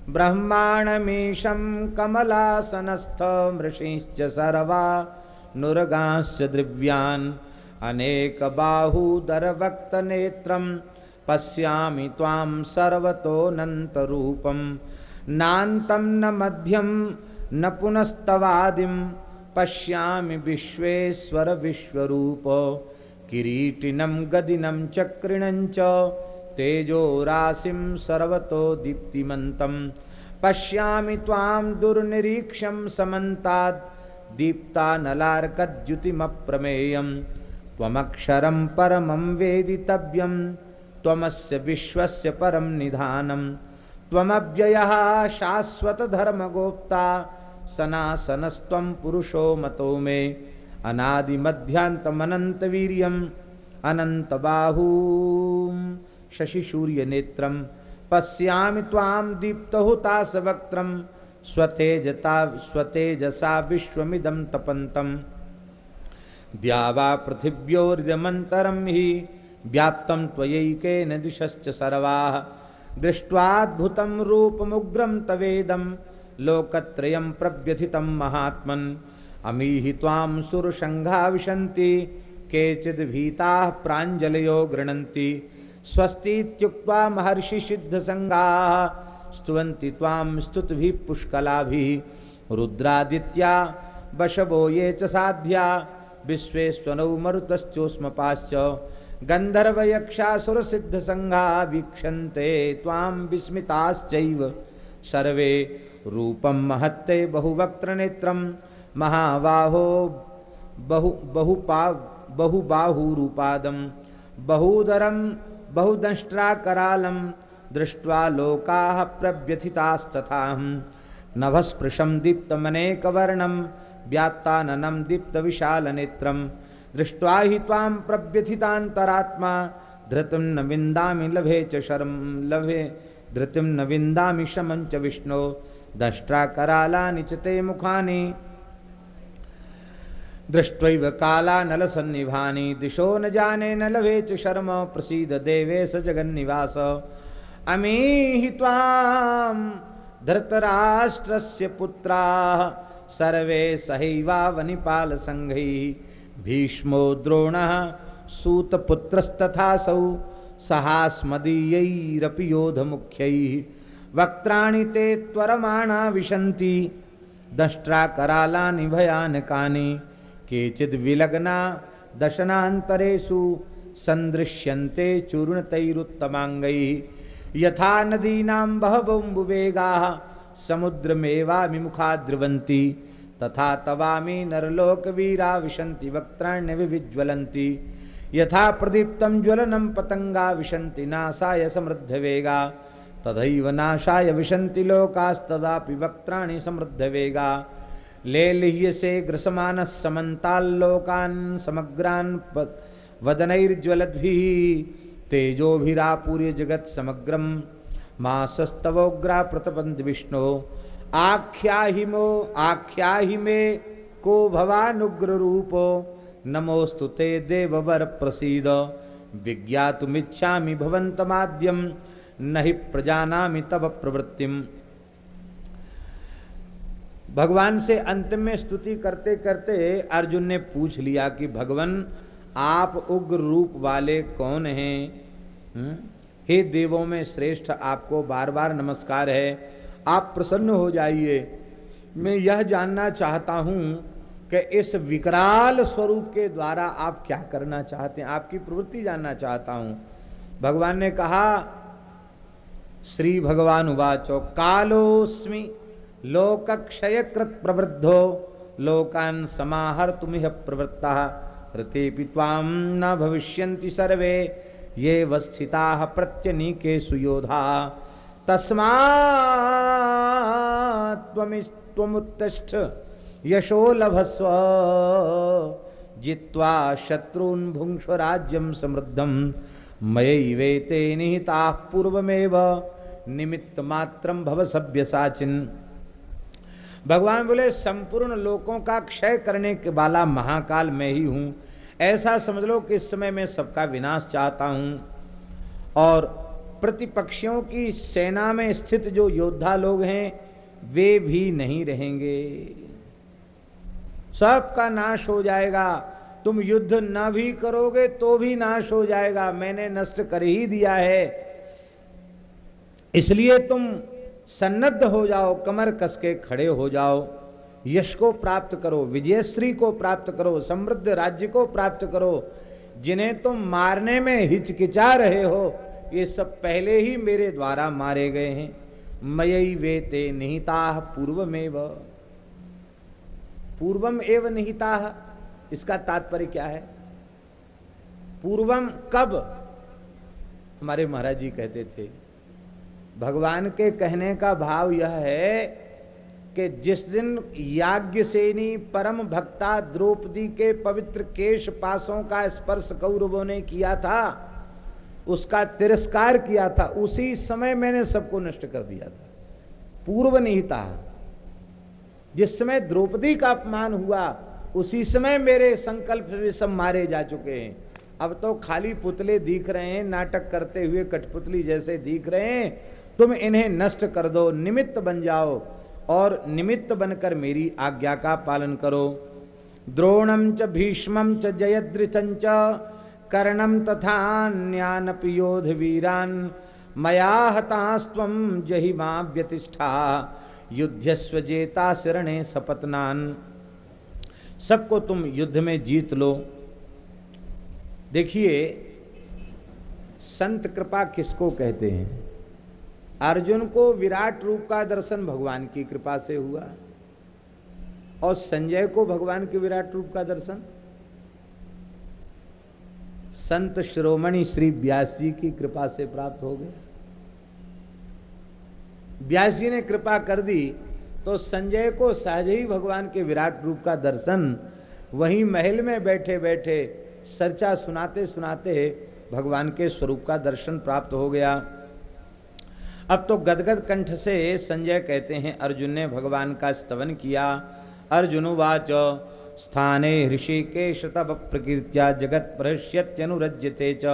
ब्रह्माणमीशं कमलासनस्थ मृषिश्च सर्वा नुरगांश्च दिव्यान् अनेक बाहूदरवक्त नेत्रं पश्यामि त्वां सर्वतोऽनन्तरूपं नान्तं न मध्यं न पुनस्तवादिं पश्यामि विश्वेश्वर विश्वरूप किरीटिनं गदिनं चक्रिणं च तेजो राशिं सर्वतो दीप्तिमन्तं पश्यामि त्वां दुर्निरीक्षं समन्ताद् दीप्तानलार्कद्युतिमप्रमेयं त्वमक्षरं परमं वेदितव्यं त्वमस्य विश्वस्य परम निधानम् त्वमव्ययः शाश्वत धर्मगोप्ता सनासनस्त्वं पुरुषो मतो मे अनादिमध्यान्तमनन्तवीर्यम् अनन्तबाहूं शशिसूर्यनेत्रं पश्यामि त्वां दीप्तहुताशवक्त्रं स्वतेजसा विश्वमिदं तपन्तं द्यावा पृथिव्योर्यमन्तरं हि व्याप्तं त्वयैकेन दिशश्च सर्वाः दृष्ट्वाद्भुतं रूपमुग्रं तवेदं लोकत्रयं प्रव्यथितं महात्मन् अमीहि त्वां सुरसङ्घा विशन्ति केचिद्भीताः प्राञ्जलयो गृह्णन्ति स्वस्तीत्युक्त्वा महर्षिसिद्धसङ्गाः स्तुवन्ति त्वां स्तुतिभिः पुष्कलाभिः रुद्रादित्या वशवो ये च साध्या विश्वेश्वरौ मरुतश्चोष्मपाश्च गन्धर्वयक्षासुरसिद्धसङ्घा वीक्षन्ते त्वां विस्मिताश्चैव सर्वे रूपं महत्ते बहुवक्त्रनेत्रं महाबाहो बहुबाहुरूपादं बहुदरं बहुदंष्ट्राकरालं दृष्ट्वा लोकाः प्रव्यथितास्तथाहं नभस्पृशं दीप्तमनेकवर्णं व्यात्ताननं दीप्तविशालनेत्रं दृष्ट्वा हि त्वां प्रव्यथितान्तरात्मा धृतिं न विन्दामि लभे च शरं लभे धृतिं न विन्दामि शमं च विष्णो दष्ट्राकरालानि च ते मुखानि दृष्ट्वैव कालानलसन्निभानि दिशो न जाने न लभे च शर्म प्रसीद देवेश जगन्निवास अमीहि त्वां धृतराष्ट्रस्य पुत्राः सर्वे सहैवावनिपालसङ्घैः भीष्मो द्रोणः सूतपुत्रस्तथासौ सहास्मदीयैरपि योधमुख्यैः वक्त्राणि ते त्वरमाणा विशन्ति दष्ट्राकरालानि भयानकानि केचिद्विलग्ना दशनान्तरेषु सन्दृश्यन्ते चूर्णतैरुत्तमाङ्गैः यथा नदीनां बहवोऽम्बुवेगाः समुद्रमेवाभिमुखा द्रवन्ति तथा तवामि नरलोकवीरा विशन्ति वक्त्राण्यविज्वलन्ति यथा प्रदीप्तं ज्वलनं पतंगा विशन्ति नाशाय समृद्धवेगा तथैव नाशाय विशन्ति लोकास्तदापि वक्त्राणि समृद्धवेगा लेलिह्यसे ग्रसमानः समन्ताल्लोकान् समग्रान् वदनैर्ज्वलद्भिः तेजोभिरापूर्य जगत् समग्रम मासस्तवोग्रा प्रतपन्त विष्णु आख्याहि मे को भवानुग्र रूपो नमोस्तु ते देववर प्रसीद विज्ञातुमिच्छामि भवन्तमाद्यं नहि प्रजानामि तव प्रवृत्तिम। भगवान से अंतिम में स्तुति करते करते अर्जुन ने पूछ लिया कि भगवान आप उग्र रूप वाले कौन हैं? हे देवों में श्रेष्ठ, आपको बार बार नमस्कार है, आप प्रसन्न हो जाइए। मैं यह जानना चाहता हूं कि इस विकराल स्वरूप के द्वारा आप क्या करना चाहते हैं, आपकी प्रवृत्ति जानना चाहता हूं। भगवान ने कहा, श्री भगवान उवाचो कालोस्मि लोकक्षयकृत प्रवृद्धो लोकान् समाहर्तुमिह प्रवृत्तः रतेऽपि त्वां न भविष्यन्ति सर्वे ये वस्थिताः प्रत्यनीकेषु योधा तस्मात् त्वमुत्तिष्ठ यशो लभस्व जित्वा शत्रून् भुङ्क्ष्व राज्यं समृद्धं मयैवेते निहिताः पूर्वमेव निमित्त मात्रं भव सभ्यसाचिन्। भगवान बोले, संपूर्ण लोकों का क्षय करने के वाला महाकाल मैं ही हूं। ऐसा समझ लो कि इस समय मैं सबका विनाश चाहता हूं और प्रतिपक्षियों की सेना में स्थित जो योद्धा लोग हैं वे भी नहीं रहेंगे, सबका नाश हो जाएगा। तुम युद्ध न भी करोगे तो भी नाश हो जाएगा, मैंने नष्ट कर ही दिया है। इसलिए तुम सन्नद्ध हो जाओ, कमर कस के खड़े हो जाओ, यश को प्राप्त करो, विजयश्री को प्राप्त करो, समृद्ध राज्य को प्राप्त करो। जिन्हें तुम मारने में हिचकिचा रहे हो ये सब पहले ही मेरे द्वारा मारे गए हैं। मयैवेते निहिताः पूर्वमेव, पूर्वम एव निहिताः, इसका तात्पर्य क्या है? पूर्वम कब? हमारे महाराज जी कहते थे, भगवान के कहने का भाव यह है कि जिस दिन याज्ञसेनी परम भक्ता द्रौपदी के पवित्र केश पासों का स्पर्श कौरवों ने किया था, उसका तिरस्कार किया था, उसी समय मैंने सबको नष्ट कर दिया था। पूर्व निहिता, जिस समय द्रौपदी का अपमान हुआ उसी समय मेरे संकल्प से सब मारे जा चुके हैं। अब तो खाली पुतले दिख रहे हैं, नाटक करते हुए कठपुतली जैसे दिख रहे हैं। तुम इन्हें नष्ट कर दो, निमित्त बन जाओ और निमित्त बनकर मेरी आज्ञा का पालन करो। द्रोणम च भीष्मं च जयद्रथं च कर्णं तथान्यानपि योध वीरान् मया हतास्त्वं जहिमा व्यतिष्ठा युद्धस्व जेता शरणे सपत्नान्। सबको तुम युद्ध में जीत लो। देखिए, संत कृपा किसको कहते हैं? अर्जुन को विराट रूप का दर्शन भगवान की कृपा से हुआ और संजय को भगवान के विराट रूप का दर्शन संत शिरोमणि श्री व्यास जी की कृपा से प्राप्त हो गया। व्यास जी ने कृपा कर दी तो संजय को सहज ही भगवान के विराट रूप का दर्शन वहीं महल में बैठे बैठे चर्चा सुनाते सुनाते भगवान के स्वरूप का दर्शन प्राप्त हो गया। अब तो गदगद कंठ से संजय कहते हैं, अर्जुन ने भगवान का स्तवन किया। अर्जुन उवाच स्थाने ऋषिकेश तव प्रकीर्त्या जगत् प्रहस्यत्यनुरज्यते च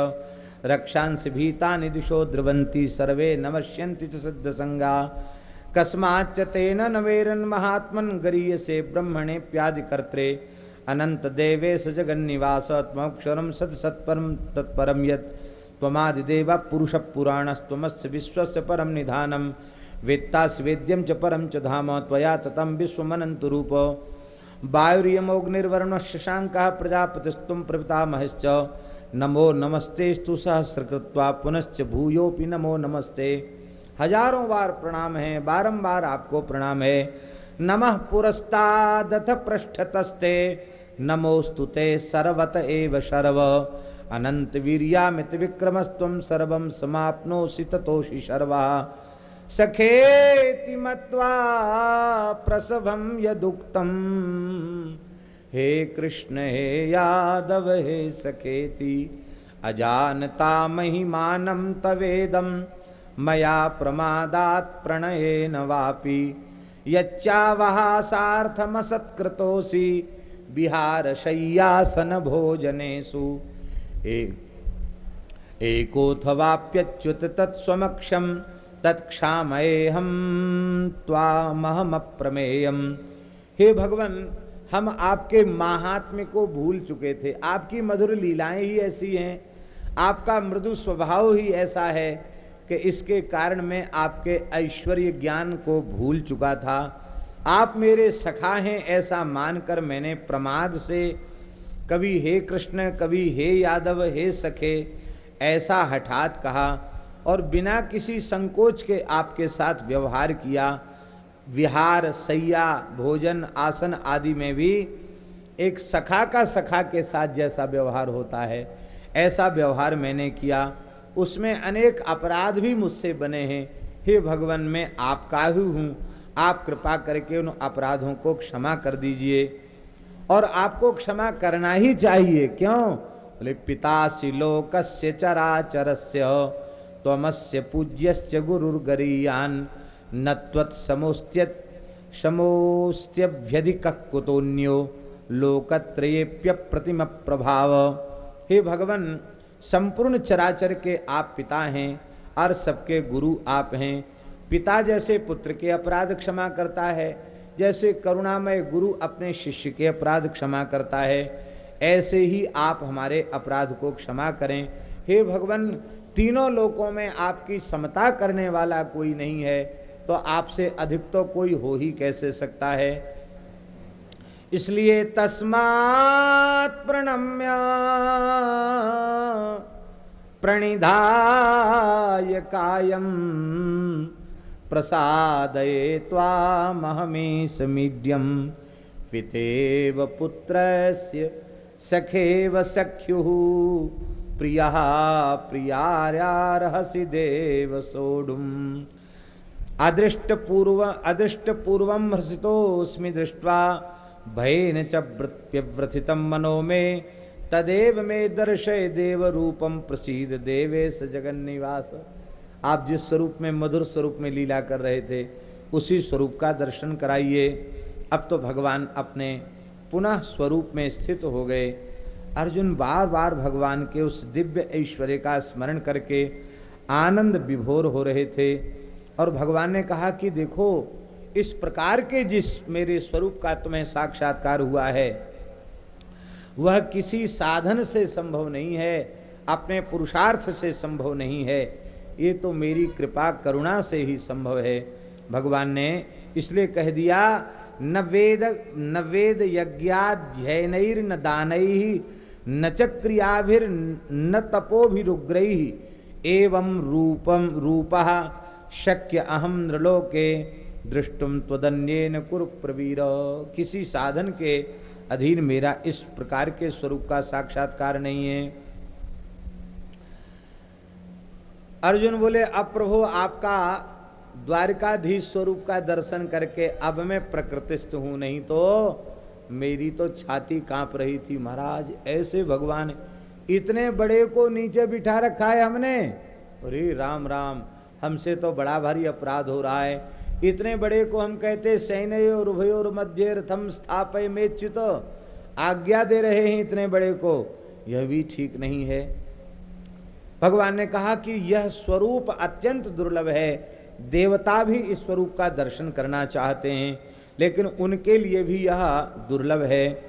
रक्षांसि भीतानि दिशो द्रवन्ति सर्वे नमस्यन्ति च सिद्धसंगा कस्माच्च तेन नवेरन् महात्मन् गरीयसे ब्रह्मणे प्यादिकर्त्रे अनंत देवेश जगन्निवास त्वमक्षरं सत्सत्परं तत्परं यत् त्वमादिदेव पुरुषः पुराणस्त्वमस्य विश्वस्य परं निधानं वेत्तासि वेद्यं च परं च धाम त्वया ततं विश्वमनन्तु रूप वायुर्यमोऽग्निर्वरुणः शशाङ्कः प्रजापतिस्त्वं प्रपितामहश्च नमो नमस्तेस्तु सहस्रकृत्वा पुनश्च भूयोऽपि नमो नमस्ते। हजारों बार प्रणाम है, बारंबार आपको प्रणाम है। नमः पुरस्तादथ पृष्ठतस्ते नमोस्तुते सर्वत एव शर्व अनंत वीर्यामित विक्रमस्त्वं सर्वं समाप्नोषि ततोषि शर्वा सखेति मत्वा प्रसभं यदुक्तं हे कृष्ण हे यादव हे सखेति अजानता महिमानं तवेदं मया प्रमादात् प्रणयेन वापि यच्चावहासार्थमसत्कृतोऽसि विहार शय्यासन भोजनेषु एकोऽथवाप्यच्युत तत्स्वमक्षं तत्क्षामयेऽहं त्वामहमप्रमेयम्। हे भगवान, हम आपके महात्म्य को भूल चुके थे। आपकी मधुर लीलाएं ही ऐसी हैं, आपका मृदु स्वभाव ही ऐसा है कि इसके कारण मैं आपके ऐश्वर्य ज्ञान को भूल चुका था। आप मेरे सखा हैं ऐसा मानकर मैंने प्रमाद से कभी हे कृष्ण, कभी हे यादव, हे सखे ऐसा हठात कहा और बिना किसी संकोच के आपके साथ व्यवहार किया। विहार, सैया, भोजन, आसन आदि में भी एक सखा का सखा के साथ जैसा व्यवहार होता है ऐसा व्यवहार मैंने किया। उसमें अनेक अपराध भी मुझसे बने हैं। हे भगवान, मैं आपका ही हूँ, आप कृपा करके उन अपराधों को क्षमा कर दीजिए। और आपको क्षमा करना ही चाहिए। क्यों? बोले पितासि लोकस्य चराचरस्य त्वमस्य पूज्यस्य गुरुर्गरीयान् न त्वत्समोस्त्यभ्यधिकः कुतोऽन्यो लोकत्रयेऽप्य प्रतिम प्रभाव। हे भगवान, संपूर्ण चराचर के आप पिता हैं और सबके गुरु आप हैं। पिता जैसे पुत्र के अपराध क्षमा करता है, जैसे करुणामय गुरु अपने शिष्य के अपराध क्षमा करता है, ऐसे ही आप हमारे अपराध को क्षमा करें। हे भगवान, तीनों लोकों में आपकी समता करने वाला कोई नहीं है, तो आपसे अधिक तो कोई हो ही कैसे सकता है। इसलिए तस्मात् प्रणम्य प्रणिधाय कायं प्रसादये त्वामहमेष मीड्यं पितेव पुत्रस्य सखेव सख्युः प्रियः प्रियार्यार्हसि देव सोढुम्। अदृष्टपूर्वं हर्षितोऽस्मि दृष्ट्वा भयेन च व्यव्रथितं मनो मे तदेव मे दर्शय देव रूपम प्रसीद देवेश जगन्निवास। आप जिस स्वरूप में, मधुर स्वरूप में लीला कर रहे थे उसी स्वरूप का दर्शन कराइए। अब तो भगवान अपने पुनः स्वरूप में स्थित हो गए। अर्जुन बार बार भगवान के उस दिव्य ऐश्वर्य का स्मरण करके आनंद विभोर हो रहे थे। और भगवान ने कहा कि देखो, इस प्रकार के जिस मेरे स्वरूप का तुम्हें साक्षात्कार हुआ है वह किसी साधन से संभव नहीं है, अपने पुरुषार्थ से संभव नहीं है, ये तो मेरी कृपा करुणा से ही संभव है। भगवान ने इसलिए कह दिया, न वेद यज्ञाध्ययनैर् न दानैः न च क्रियाभिर् न तपोभिरुग्रैः एवं रूपः शक्य अहम नृलोके दृष्टुम त्वदन्येन कुरु प्रवीर। किसी साधन के अधीन मेरा इस प्रकार के स्वरूप का साक्षात्कार नहीं है। अर्जुन बोले, अब प्रभु आपका द्वारकाधीश स्वरूप का दर्शन करके अब मैं प्रकृतिस्थ हूं, नहीं तो मेरी तो छाती कांप रही थी। महाराज, ऐसे भगवान, इतने बड़े को नीचे बिठा रखा है हमने। अरे राम राम, हमसे तो बड़ा भारी अपराध हो रहा है। इतने बड़े को हम कहते सैन्योर उभयोर मध्य रथम स्थापय मेच्युत, आज्ञा दे रहे हैं इतने बड़े को, यह भी ठीक नहीं है। भगवान ने कहा कि यह स्वरूप अत्यंत दुर्लभ है। देवता भी इस स्वरूप का दर्शन करना चाहते हैं, लेकिन उनके लिए भी यह दुर्लभ है।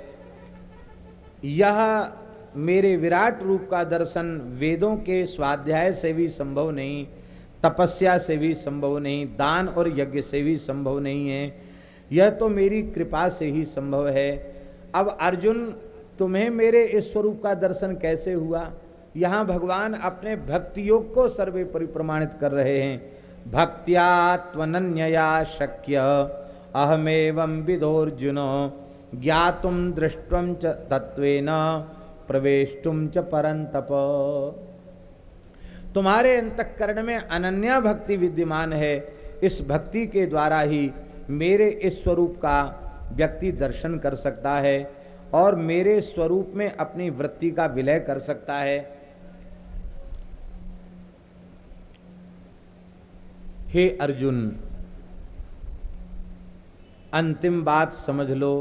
यह मेरे विराट रूप का दर्शन वेदों के स्वाध्याय से भी संभव नहीं, तपस्या से भी संभव नहीं, दान और यज्ञ से भी संभव नहीं है। यह तो मेरी कृपा से ही संभव है। अब अर्जुन, तुम्हें मेरे इस स्वरूप का दर्शन कैसे हुआ? यहाँ भगवान अपने भक्ति योग को सर्वोपरि प्रमाणित कर रहे हैं। भक्त्या त्वनन्यया शक्य अहमेवं विदोर्जुन ज्ञातुम दृष्टुम च तत्वेन प्रवेष्टुम च परंतप। तुम्हारे अंतःकरण में अनन्या भक्ति विद्यमान है। इस भक्ति के द्वारा ही मेरे इस स्वरूप का व्यक्ति दर्शन कर सकता है। और मेरे स्वरूप में अपनी वृत्ति का विलय कर सकता है। हे अर्जुन, अंतिम बात समझ लो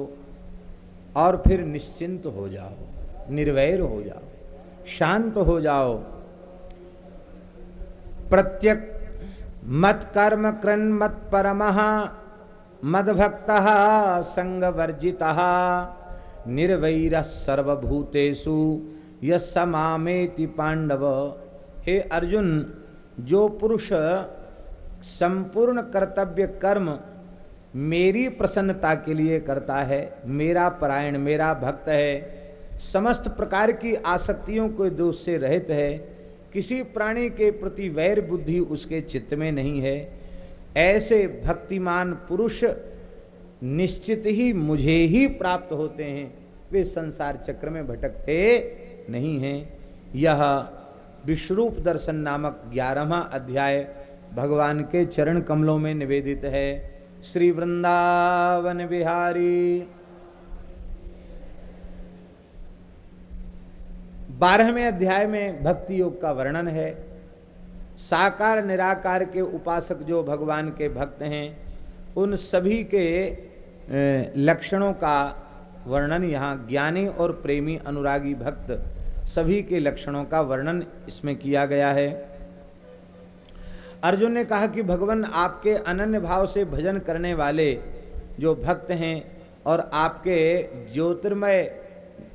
और फिर निश्चिंत हो जाओ, निर्वैर हो जाओ, शांत हो जाओ। प्रत्यक मत कर्म कृन् मत परमः मद भक्तः संग वर्जितः निर्वैरः सर्वभूतेषु यस्य मामेति पांडव। हे अर्जुन, जो पुरुष संपूर्ण कर्तव्य कर्म मेरी प्रसन्नता के लिए करता है, मेरा परायण, मेरा भक्त है, समस्त प्रकार की आसक्तियों को दोष से रहित है, किसी प्राणी के प्रति वैर बुद्धि उसके चित्त में नहीं है, ऐसे भक्तिमान पुरुष निश्चित ही मुझे ही प्राप्त होते हैं। वे संसार चक्र में भटकते नहीं हैं। यह विश्वरूप दर्शन नामक 11वां अध्याय भगवान के चरण कमलों में निवेदित है। श्री वृंदावन बिहारी। 12वें अध्याय में भक्ति योग का वर्णन है। साकार निराकार के उपासक जो भगवान के भक्त हैं, उन सभी के लक्षणों का वर्णन यहाँ, ज्ञानी और प्रेमी अनुरागी भक्त सभी के लक्षणों का वर्णन इसमें किया गया है। अर्जुन ने कहा कि भगवान, आपके अनन्य भाव से भजन करने वाले जो भक्त हैं और आपके ज्योतिर्मय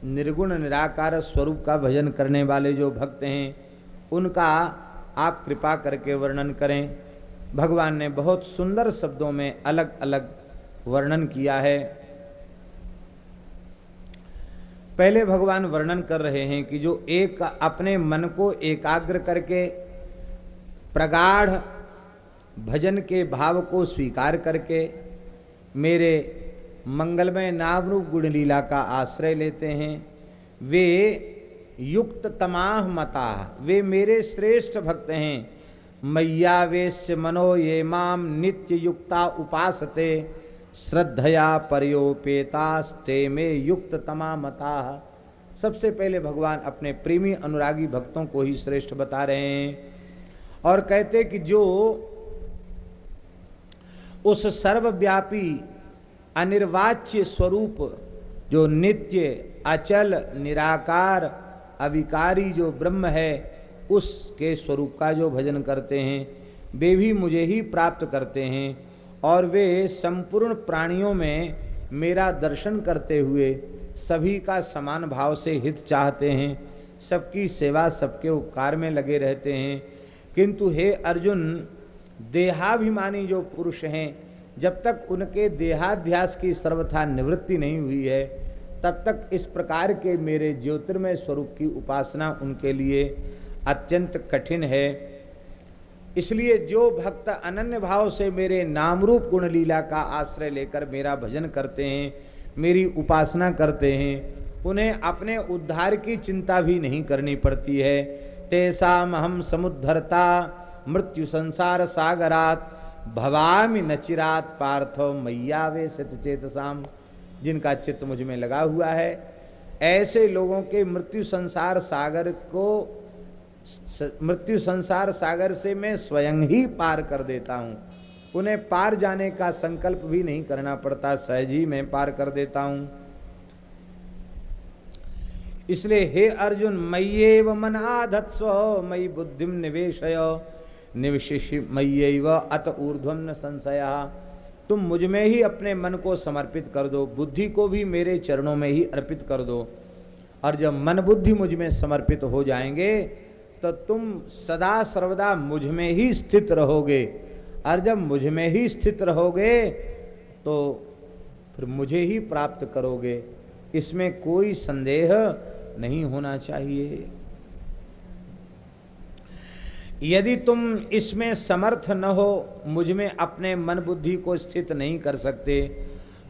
निर्गुण निराकार स्वरूप का भजन करने वाले जो भक्त हैं, उनका आप कृपा करके वर्णन करें। भगवान ने बहुत सुंदर शब्दों में अलग अलग वर्णन किया है। पहले भगवान वर्णन कर रहे हैं कि जो एक अपने मन को एकाग्र करके प्रगाढ़ भजन के भाव को स्वीकार करके मेरे मंगलमय नाम रूप गुण लीला का आश्रय लेते हैं, वे युक्त तमाह मता, वे मेरे श्रेष्ठ भक्त हैं। मैया वेश्य मनो ये माम नित्य युक्ता उपासते श्रद्धया पर्योपेतास्ते में युक्त तमा मता। सबसे पहले भगवान अपने प्रेमी अनुरागी भक्तों को ही श्रेष्ठ बता रहे हैं और कहते कि जो उस सर्वव्यापी अनिर्वाच्य स्वरूप, जो नित्य अचल निराकार अविकारी जो ब्रह्म है, उसके स्वरूप का जो भजन करते हैं, वे भी मुझे ही प्राप्त करते हैं और वे संपूर्ण प्राणियों में मेरा दर्शन करते हुए सभी का समान भाव से हित चाहते हैं, सबकी सेवा सबके उपकार में लगे रहते हैं। किंतु हे अर्जुन, देहाभिमानी जो पुरुष हैं, जब तक उनके देहाध्यास की सर्वथा निवृत्ति नहीं हुई है, तब तक इस प्रकार के मेरे ज्योतिर्मय स्वरूप की उपासना उनके लिए अत्यंत कठिन है। इसलिए जो भक्त अनन्य भाव से मेरे नाम रूप गुण लीला का आश्रय लेकर मेरा भजन करते हैं, मेरी उपासना करते हैं, उन्हें अपने उद्धार की चिंता भी नहीं करनी पड़ती है। तेसाम हम समुद्धरता मृत्यु संसार सागरात भवामि नचिरात पार्थो मैयावे सतचेतसाम। जिनका चित्त मुझ में लगा हुआ है, ऐसे लोगों के मृत्यु संसार सागर से मैं स्वयं ही पार कर देता हूँ। उन्हें पार जाने का संकल्प भी नहीं करना पड़ता, सहज ही मैं पार कर देता हूँ। इसलिए हे अर्जुन, मय्येव मन आधत्स्व मयि बुद्धिम निवेशय निविशिषि मय्यैव अत ऊर्ध्वं न संशयः। तुम मुझ में ही अपने मन को समर्पित कर दो, बुद्धि को भी मेरे चरणों में ही अर्पित कर दो। और जब मन बुद्धि मुझ में समर्पित हो जाएंगे तो तुम सदा सर्वदा मुझ में ही स्थित रहोगे। और जब मुझ में ही स्थित रहोगे तो फिर मुझे ही प्राप्त करोगे, इसमें कोई संदेह नहीं होना चाहिए। यदि तुम इसमें समर्थ न हो, मुझ में अपने मन बुद्धि को स्थित नहीं कर सकते,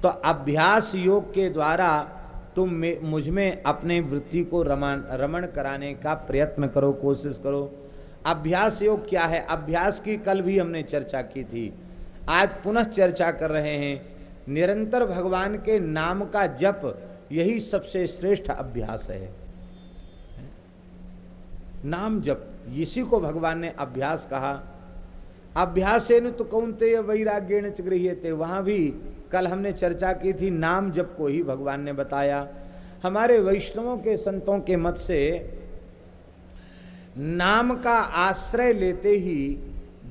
तो अभ्यास योग के द्वारा तुम मुझ में अपने वृत्ति को रमण कराने का प्रयत्न करो, कोशिश करो। अभ्यास योग क्या है? अभ्यास की कल भी हमने चर्चा की थी, आज पुनः चर्चा कर रहे हैं। निरंतर भगवान के नाम का जप यही सबसे श्रेष्ठ अभ्यास है। नाम जप, इसी को भगवान ने अभ्यास कहा। अभ्यासेन तो कौन्तेय वैराग्येण च गृह्यते, वहां भी कल हमने चर्चा की थी, नाम जप को ही भगवान ने बताया। हमारे वैष्णवों के संतों के मत से नाम का आश्रय लेते ही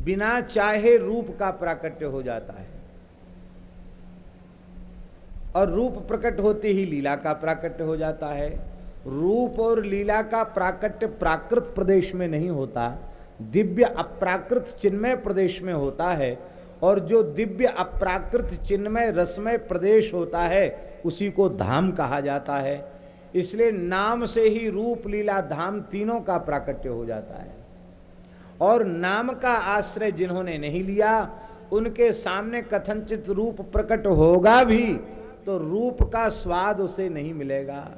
बिना चाहे रूप का प्राकट्य हो जाता है, और रूप प्रकट होते ही लीला का प्राकट्य हो जाता है। रूप और लीला का प्राकट्य प्राकृत प्रदेश में नहीं होता, दिव्य अप्राकृत चिन्मय प्रदेश में होता है, और जो दिव्य अप्राकृत चिन्मय रसमय प्रदेश होता है उसी को धाम कहा जाता है। इसलिए नाम से ही रूप लीला धाम तीनों का प्राकट्य हो जाता है। और नाम का आश्रय जिन्होंने नहीं लिया उनके सामने कथनचित रूप प्रकट होगा भी तो रूप का स्वाद उसे नहीं मिलेगा,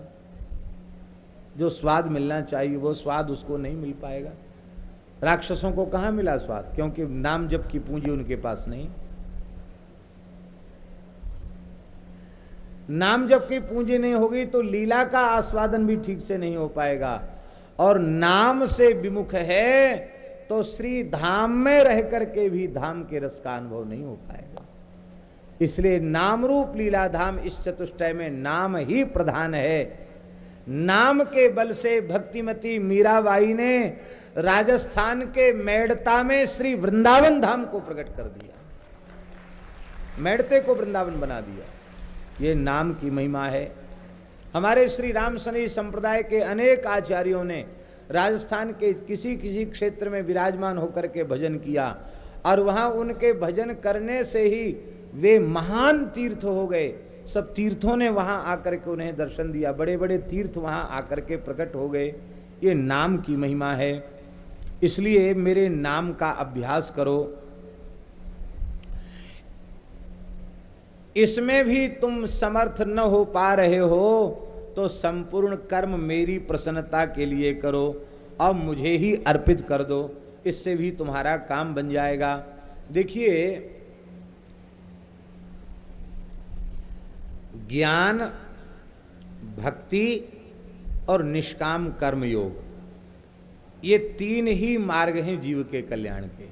जो स्वाद मिलना चाहिए वो स्वाद उसको नहीं मिल पाएगा। राक्षसों को कहां मिला स्वाद, क्योंकि नाम जप की पूंजी उनके पास नहीं। नाम जप की पूंजी नहीं होगी तो लीला का आस्वादन भी ठीक से नहीं हो पाएगा, और नाम से विमुख है तो श्री धाम में रह करके भी धाम के रस का अनुभव नहीं हो पाएगा। इसलिए नाम रूप लीला धाम, इस चतुष्टय में नाम ही प्रधान है। नाम के बल से भक्तिमती मीराबाई ने राजस्थान के मेड़ता में श्री वृंदावन धाम को प्रकट कर दिया, मेड़ते को वृंदावन बना दिया। ये नाम की महिमा है। हमारे श्री राम सनी संप्रदाय के अनेक आचार्यों ने राजस्थान के किसी किसी क्षेत्र में विराजमान होकर के भजन किया, और वहां उनके भजन करने से ही वे महान तीर्थ हो गए। सब तीर्थों ने वहां आकर के उन्हें दर्शन दिया, बड़े बड़े तीर्थ वहां आकर के प्रकट हो गए। ये नाम की महिमा है। इसलिए मेरे नाम का अभ्यास करो। इसमें भी तुम समर्थ न हो पा रहे हो तो संपूर्ण कर्म मेरी प्रसन्नता के लिए करो, अब मुझे ही अर्पित कर दो, इससे भी तुम्हारा काम बन जाएगा। देखिए, ज्ञान, भक्ति और निष्काम कर्म योग, ये तीन ही मार्ग हैं जीव के कल्याण के।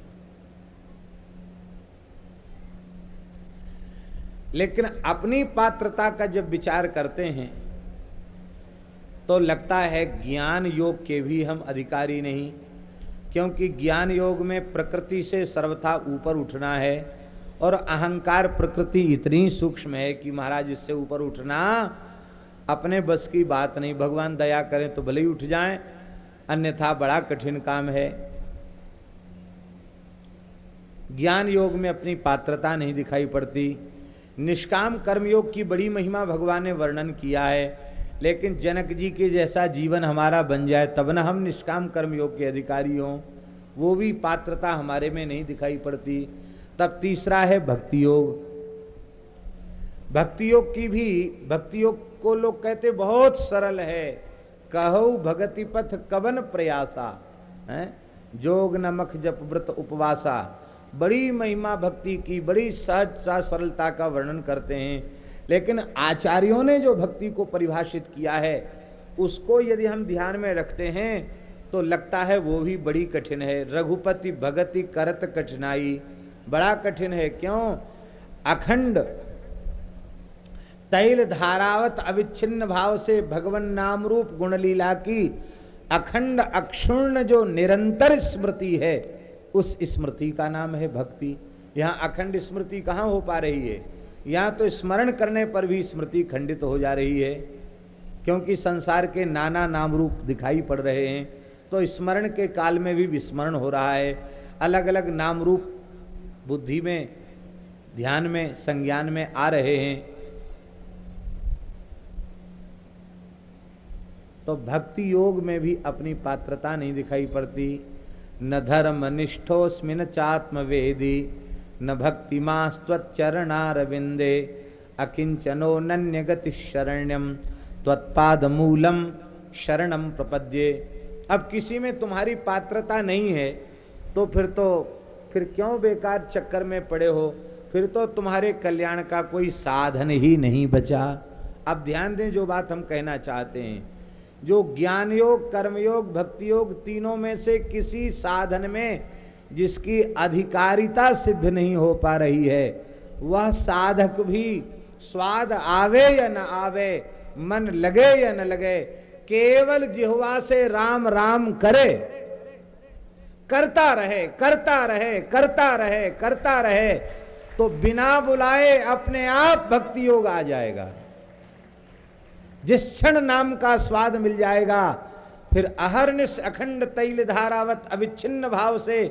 लेकिन अपनी पात्रता का जब विचार करते हैं तो लगता है ज्ञान योग के भी हम अधिकारी नहीं, क्योंकि ज्ञान योग में प्रकृति से सर्वथा ऊपर उठना है, और अहंकार प्रकृति इतनी सूक्ष्म है कि महाराज इससे ऊपर उठना अपने बस की बात नहीं। भगवान दया करें तो भले ही उठ जाएं, अन्यथा बड़ा कठिन काम है। ज्ञान योग में अपनी पात्रता नहीं दिखाई पड़ती। निष्काम कर्मयोग की बड़ी महिमा भगवान ने वर्णन किया है, लेकिन जनक जी के जैसा जीवन हमारा बन जाए तब न हम निष्काम कर्मयोग के अधिकारी हों, वो भी पात्रता हमारे में नहीं दिखाई पड़ती। तब तीसरा है भक्ति योग। भक्ति योग की भी, भक्ति योग को लोग कहते बहुत सरल है, कहु भगति पथ कवन प्रयासा है, जोग नमक जप व्रत उपवासा। बड़ी महिमा भक्ति की, बड़ी सहजता सरलता का वर्णन करते हैं, लेकिन आचार्यों ने जो भक्ति को परिभाषित किया है उसको यदि हम ध्यान में रखते हैं तो लगता है वो भी बड़ी कठिन है। रघुपति भगति करत कठिनाई, बड़ा कठिन है। क्यों? अखंड तैल धारावत अविच्छिन्न भाव से भगवन नाम रूप गुणलीला की अखंड अक्षुण्ण जो निरंतर स्मृति है, उस स्मृति का नाम है भक्ति। यहाँ अखंड स्मृति कहाँ हो पा रही है? यहाँ तो स्मरण करने पर भी स्मृति खंडित हो जा रही है, क्योंकि संसार के नाना नाम रूप दिखाई पड़ रहे हैं, तो स्मरण के काल में भी विस्मरण हो रहा है। अलग अलग नाम रूप बुद्धि में, ध्यान में, संज्ञान में आ रहे हैं। तो भक्ति योग में भी अपनी पात्रता नहीं दिखाई पड़ती। न धर्म निष्ठोस्मिन चात्मवेदी, न भक्तिमास्त्वच्चरणारविंदे, अकिंचनो नन्य गति शरण्यम त्वत्पाद मूलम शरणम प्रपद्ये। अब किसी में तुम्हारी पात्रता नहीं है तो फिर क्यों बेकार चक्कर में पड़े हो? फिर तो तुम्हारे कल्याण का कोई साधन ही नहीं बचा। अब ध्यान दें जो बात हम कहना चाहते हैं, जो ज्ञान योग, कर्मयोग, भक्ति योग, तीनों में से किसी साधन में जिसकी अधिकारिता सिद्ध नहीं हो पा रही है, वह साधक भी स्वाद आवे या न आवे, मन लगे या न लगे, केवल जिह्वा से राम राम करे, करता रहे करता रहे करता रहे करता रहे, तो बिना बुलाए अपने आप भक्ति योग आ जाएगा। जिस क्षण नाम का स्वाद मिल जाएगा, फिर अहरनिश अखंड तैल धारावत अविच्छिन्न भाव से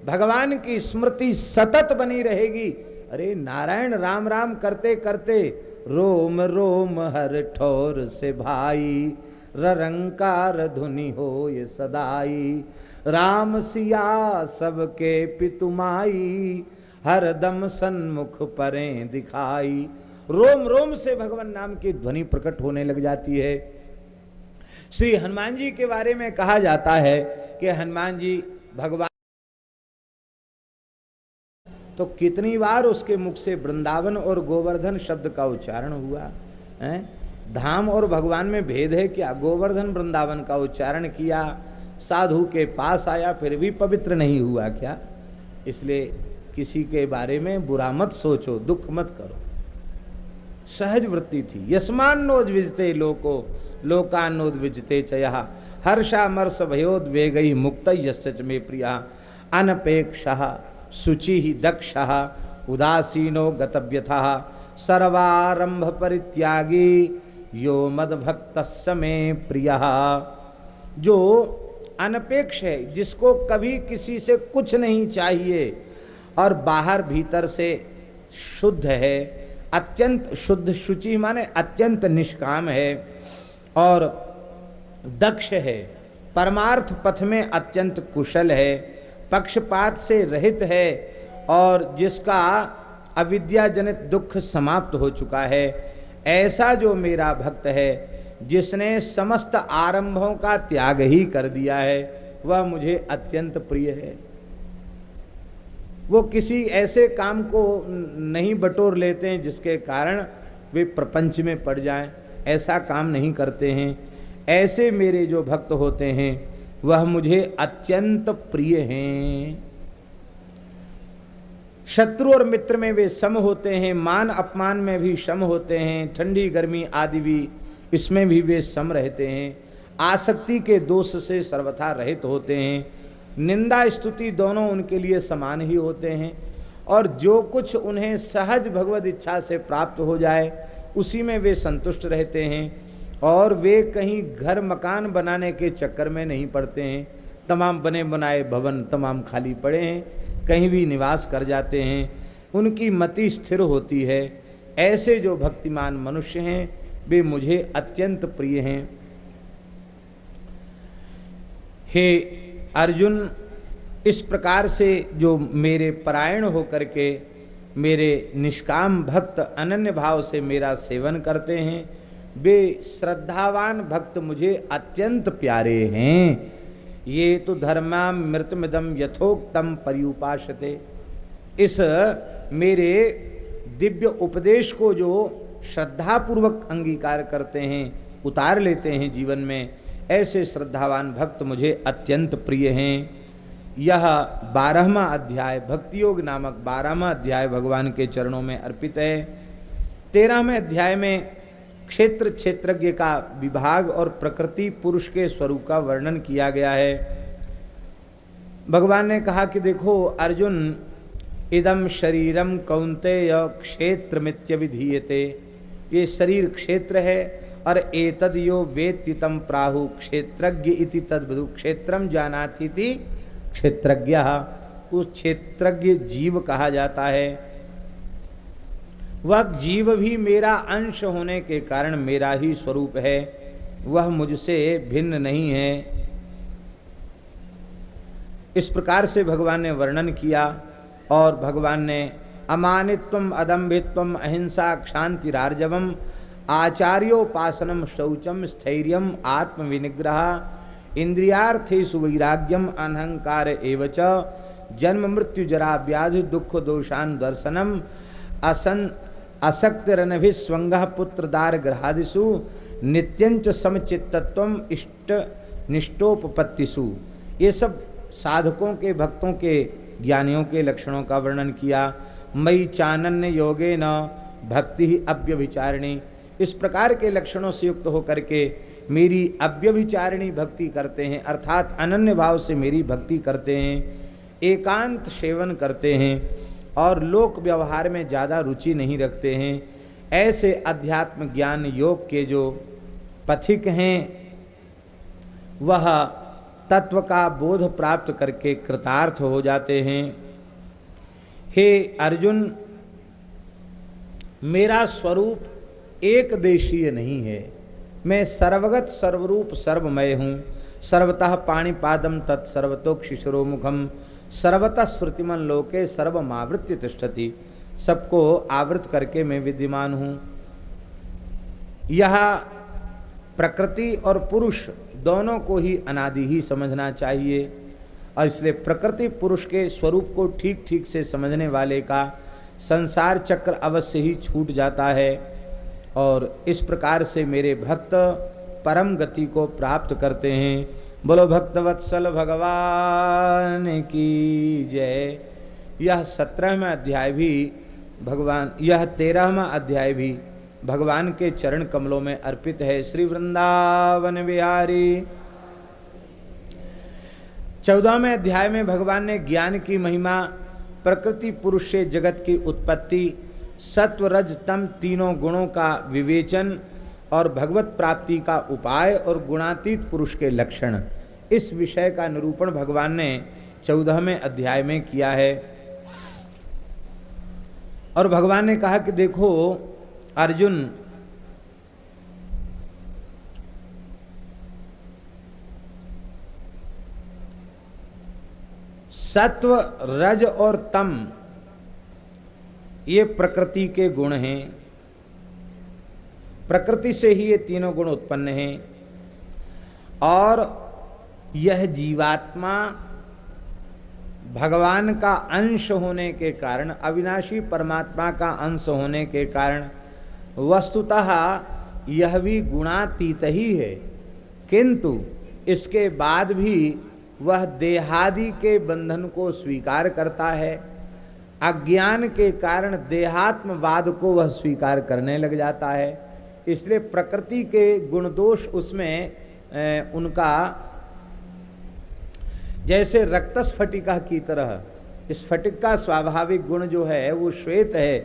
भगवान की स्मृति सतत बनी रहेगी। अरे नारायण राम राम करते करते रोम रोम हर ठोर से भाई, ररंकार धुनि हो ये सदाई, राम सिया सबके पितुमाई, हर दम सन्मुख परें दिखाई। रोम रोम से भगवान नाम की ध्वनि प्रकट होने लग जाती है। श्री हनुमान जी के बारे में कहा जाता है कि हनुमान जी भगवान, तो कितनी बार उसके मुख से वृंदावन और गोवर्धन शब्द का उच्चारण हुआ है। धाम और भगवान में भेद है क्या? गोवर्धन वृंदावन का उच्चारण किया, साधु के पास आया, फिर भी पवित्र नहीं हुआ क्या? इसलिए किसी के बारे में बुरा मत सोचो, दुख मत करो। सहज वृत्ति थी। यस्मान्नोद्विजते लोको लोकान्नोद्विजते च यः, हर्षामर्ष भयोद्वेगैः मुक्त यस्य च मे प्रियः, अनपेक्षः शुचि दक्षः उदासीनो गतव्यथः, सर्वारंभ परित्यागी यो मद्भक्तस्य मे प्रियः। जो अनपेक्ष है, जिसको कभी किसी से कुछ नहीं चाहिए और बाहर भीतर से शुद्ध है, अत्यंत शुद्ध, शुचि माने अत्यंत निष्काम है और दक्ष है, परमार्थ पथ में अत्यंत कुशल है, पक्षपात से रहित है और जिसका अविद्या जनित दुख समाप्त हो चुका है, ऐसा जो मेरा भक्त है, जिसने समस्त आरंभों का त्याग ही कर दिया है, वह मुझे अत्यंत प्रिय है। वो किसी ऐसे काम को नहीं बटोर लेते हैं जिसके कारण वे प्रपंच में पड़ जाएं, ऐसा काम नहीं करते हैं। ऐसे मेरे जो भक्त होते हैं वह मुझे अत्यंत प्रिय हैं। शत्रु और मित्र में वे सम होते हैं, मान अपमान में भी सम होते हैं, ठंडी गर्मी आदि भी इसमें भी वे सम रहते हैं, आसक्ति के दोष से सर्वथा रहित होते हैं, निंदा स्तुति दोनों उनके लिए समान ही होते हैं और जो कुछ उन्हें सहज भगवत इच्छा से प्राप्त हो जाए उसी में वे संतुष्ट रहते हैं और वे कहीं घर मकान बनाने के चक्कर में नहीं पड़ते हैं। तमाम बने बनाए भवन तमाम खाली पड़े हैं, कहीं भी निवास कर जाते हैं, उनकी मति स्थिर होती है। ऐसे जो भक्तिमान मनुष्य हैं वे मुझे अत्यंत प्रिय हैं। हे अर्जुन, इस प्रकार से जो मेरे परायण होकर के मेरे निष्काम भक्त अनन्य भाव से मेरा सेवन करते हैं, वे श्रद्धावान भक्त मुझे अत्यंत प्यारे हैं। ये तो धर्मामृतमिदं यथोक्तम पर्युपासते, इस मेरे दिव्य उपदेश को जो श्रद्धापूर्वक अंगीकार करते हैं, उतार लेते हैं जीवन में, ऐसे श्रद्धावान भक्त मुझे अत्यंत प्रिय हैं। यह 12वां अध्याय भक्ति योग नामक 12वां अध्याय भगवान के चरणों में अर्पित है। 13वें अध्याय में क्षेत्र क्षेत्रज्ञ का विभाग और प्रकृति पुरुष के स्वरूप का वर्णन किया गया है। भगवान ने कहा कि देखो अर्जुन, इदम शरीरम कौन्तेय क्षेत्रमित्य विधीयते, ये शरीर क्षेत्र है और एतद यो वेत्ति तम प्राहु क्षेत्रज्ञ इति तद्वदु, क्षेत्रम जानाति इति क्षेत्रज्ञः, उस क्षेत्रज्ञ जीव कहा जाता है। वह जीव भी मेरा अंश होने के कारण मेरा ही स्वरूप है, वह मुझसे भिन्न नहीं है। इस प्रकार से भगवान ने वर्णन किया और भगवान ने अमानित्वम अदम्भित्वम अहिंसा क्षांतिरार्जवम आचार्योपासनम शौचम स्थैर्यम आत्मविनिग्रह इंद्रियार्थेषु वैराग्यम अनहंकार एवच जन्म मृत्यु जरा व्याधि दुख दोषान दर्शनम असक्तिरनभिस्वंगः पुत्रदार ग्रहादिषु नित्यंच समचित्तत्वम इष्ट निष्ठोपपत्तिषु। ये सब साधकों के, भक्तों के, ज्ञानियों के लक्षणों का वर्णन किया। मयि चानन्य योगे न भक्ति ही अव्यभिचारिणी, इस प्रकार के लक्षणों से युक्त होकर के मेरी अव्यभिचारिणी भक्ति करते हैं, अर्थात अनन्य भाव से मेरी भक्ति करते हैं, एकांत सेवन करते हैं और लोक व्यवहार में ज़्यादा रुचि नहीं रखते हैं। ऐसे अध्यात्म ज्ञान योग के जो पथिक हैं वह तत्व का बोध प्राप्त करके कृतार्थ हो जाते हैं। हे अर्जुन, मेरा स्वरूप एक देशीय नहीं है, मैं सर्वगत सर्वरूप सर्वमय हूँ। सर्वतः पाणिपादम तत्सर्वतोक्षिशिरो मुखम सर्वतः श्रुतिमन लोके सर्वमावृत्य तिष्ठति, सबको आवृत करके मैं विद्यमान हूँ। यह प्रकृति और पुरुष दोनों को ही अनादि ही समझना चाहिए और इसलिए प्रकृति पुरुष के स्वरूप को ठीक ठीक से समझने वाले का संसार चक्र अवश्य ही छूट जाता है और इस प्रकार से मेरे भक्त परम गति को प्राप्त करते हैं। बोलो भक्तवत्सल भगवान की जय। यह 17वां अध्याय भी भगवान, यह 13वां अध्याय भी भगवान के चरण कमलों में अर्पित है। श्री वृंदावन बिहारी। 14वें अध्याय में भगवान ने ज्ञान की महिमा, प्रकृति पुरुष से जगत की उत्पत्ति, सत्व रज तम तीनों गुणों का विवेचन और भगवत प्राप्ति का उपाय और गुणातीत पुरुष के लक्षण, इस विषय का निरूपण भगवान ने 14वें अध्याय में किया है। और भगवान ने कहा कि देखो अर्जुन, सत्व रज और तम ये प्रकृति के गुण हैं, प्रकृति से ही ये तीनों गुण उत्पन्न हैं और यह जीवात्मा भगवान का अंश होने के कारण, अविनाशी परमात्मा का अंश होने के कारण वस्तुतः यह भी गुणातीत ही है, किंतु इसके बाद भी वह देहादि के बंधन को स्वीकार करता है। अज्ञान के कारण देहात्मवाद को वह स्वीकार करने लग जाता है। इसलिए प्रकृति के गुण दोष उसमें उनका जैसे रक्त स्फटिका की तरह, स्फटिक का स्वाभाविक गुण जो है वो श्वेत है,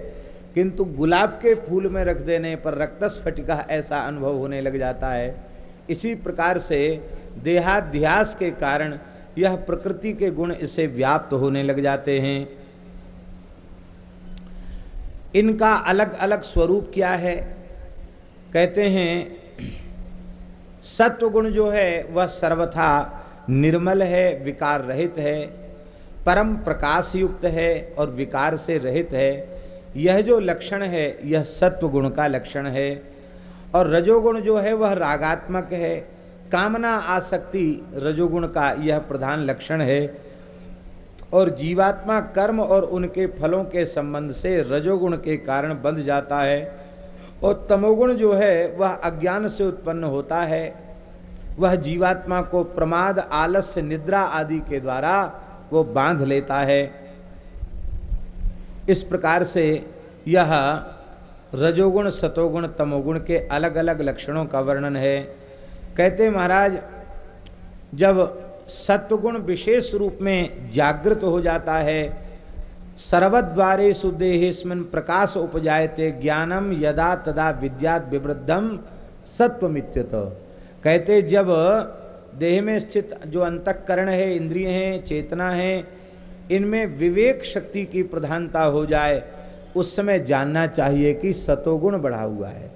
किंतु गुलाब के फूल में रख देने पर रक्त स्फटिका ऐसा अनुभव होने लग जाता है। इसी प्रकार से देहाध्यास के कारण यह प्रकृति के गुण इसे व्याप्त होने लग जाते हैं। इनका अलग अलग स्वरूप क्या है? कहते हैं सत्व गुण जो है वह सर्वथा निर्मल है, विकार रहित है, परम प्रकाश युक्त है और विकार से रहित है। यह जो लक्षण है यह सत्व गुण का लक्षण है। और रजोगुण जो है वह रागात्मक है, कामना आसक्ति रजोगुण का यह प्रधान लक्षण है। और जीवात्मा कर्म और उनके फलों के संबंध से रजोगुण के कारण बंध जाता है। और तमोगुण जो है वह अज्ञान से उत्पन्न होता है, वह जीवात्मा को प्रमाद, आलस्य, निद्रा आदि के द्वारा वो बांध लेता है। इस प्रकार से यह रजोगुण, सतोगुण, तमोगुण के अलग अलग लक्षणों का वर्णन है। कहते महाराज, जब सत्वगुण विशेष रूप में जागृत हो जाता है, सर्वद्वारेषु देहेस्मिन् प्रकाश उपजायते ज्ञानम यदा तदा विद्यात् विवृद्धम सत्वमित्यतः। कहते जब देह में स्थित जो अंतःकरण है, इंद्रिय हैं, चेतना है, इनमें विवेक शक्ति की प्रधानता हो जाए, उस समय जानना चाहिए कि सतोगुण बढ़ा हुआ है।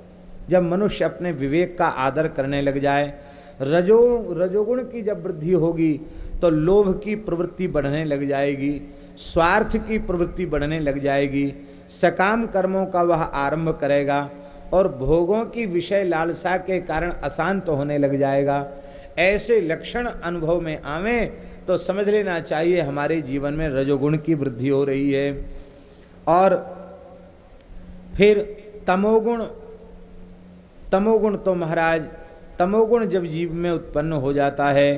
जब मनुष्य अपने विवेक का आदर करने लग जाए, रजोगुण की जब वृद्धि होगी तो लोभ की प्रवृत्ति बढ़ने लग जाएगी, स्वार्थ की प्रवृत्ति बढ़ने लग जाएगी, सकाम कर्मों का वह आरंभ करेगा और भोगों की विषय लालसा के कारण अशांत होने लग जाएगा। ऐसे लक्षण अनुभव में आवे तो समझ लेना चाहिए हमारे जीवन में रजोगुण की वृद्धि हो रही है। और फिर तमोगुण, तमोगुण तो महाराज, तमोगुण जब जीव में उत्पन्न हो जाता है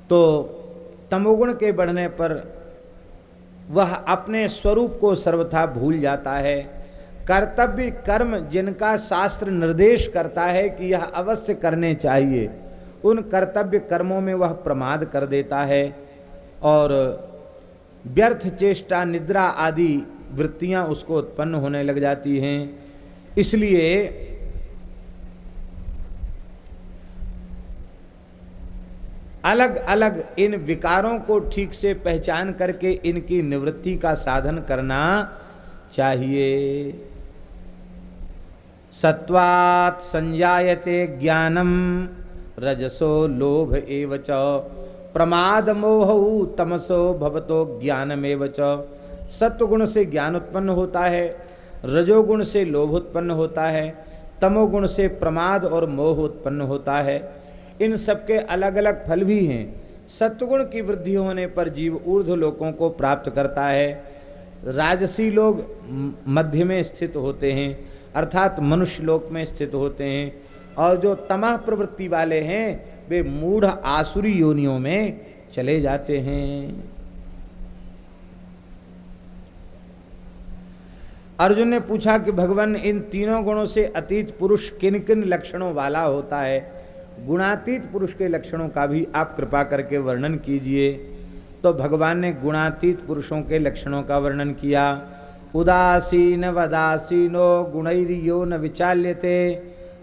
तो तमोगुण के बढ़ने पर वह अपने स्वरूप को सर्वथा भूल जाता है। कर्तव्य कर्म जिनका शास्त्र निर्देश करता है कि यह अवश्य करने चाहिए, उन कर्तव्य कर्मों में वह प्रमाद कर देता है और व्यर्थ चेष्टा, निद्रा आदि वृत्तियां उसको उत्पन्न होने लग जाती हैं। इसलिए अलग अलग इन विकारों को ठीक से पहचान करके इनकी निवृत्ति का साधन करना चाहिए। सत्वात् संजायते ज्ञानम रजसो लोभ एव च प्रमाद मोहौ तमसो भवतो ज्ञानमेव च। सत्वगुण से ज्ञान उत्पन्न होता है, रजोगुण से लोभ उत्पन्न होता है, तमोगुण से प्रमाद और मोह उत्पन्न होता है। इन सबके अलग अलग फल भी हैं। सत्वगुण की वृद्धि होने पर जीव ऊर्ध्व लोकों को प्राप्त करता है, राजसी लोग मध्य में स्थित होते हैं अर्थात मनुष्य लोक में स्थित होते हैं, और जो तमह प्रवृत्ति वाले हैं वे मूढ़ आसुरी योनियों में चले जाते हैं। अर्जुन ने पूछा कि भगवान इन तीनों गुणों से अतीत पुरुष किन किन लक्षणों वाला होता है? गुणातीत पुरुष के लक्षणों का भी आप कृपा करके वर्णन कीजिए। तो भगवान ने गुणातीत पुरुषों के लक्षणों का वर्णन किया। उदासीन वदासीनो गुणैर्यो न विचाल्यते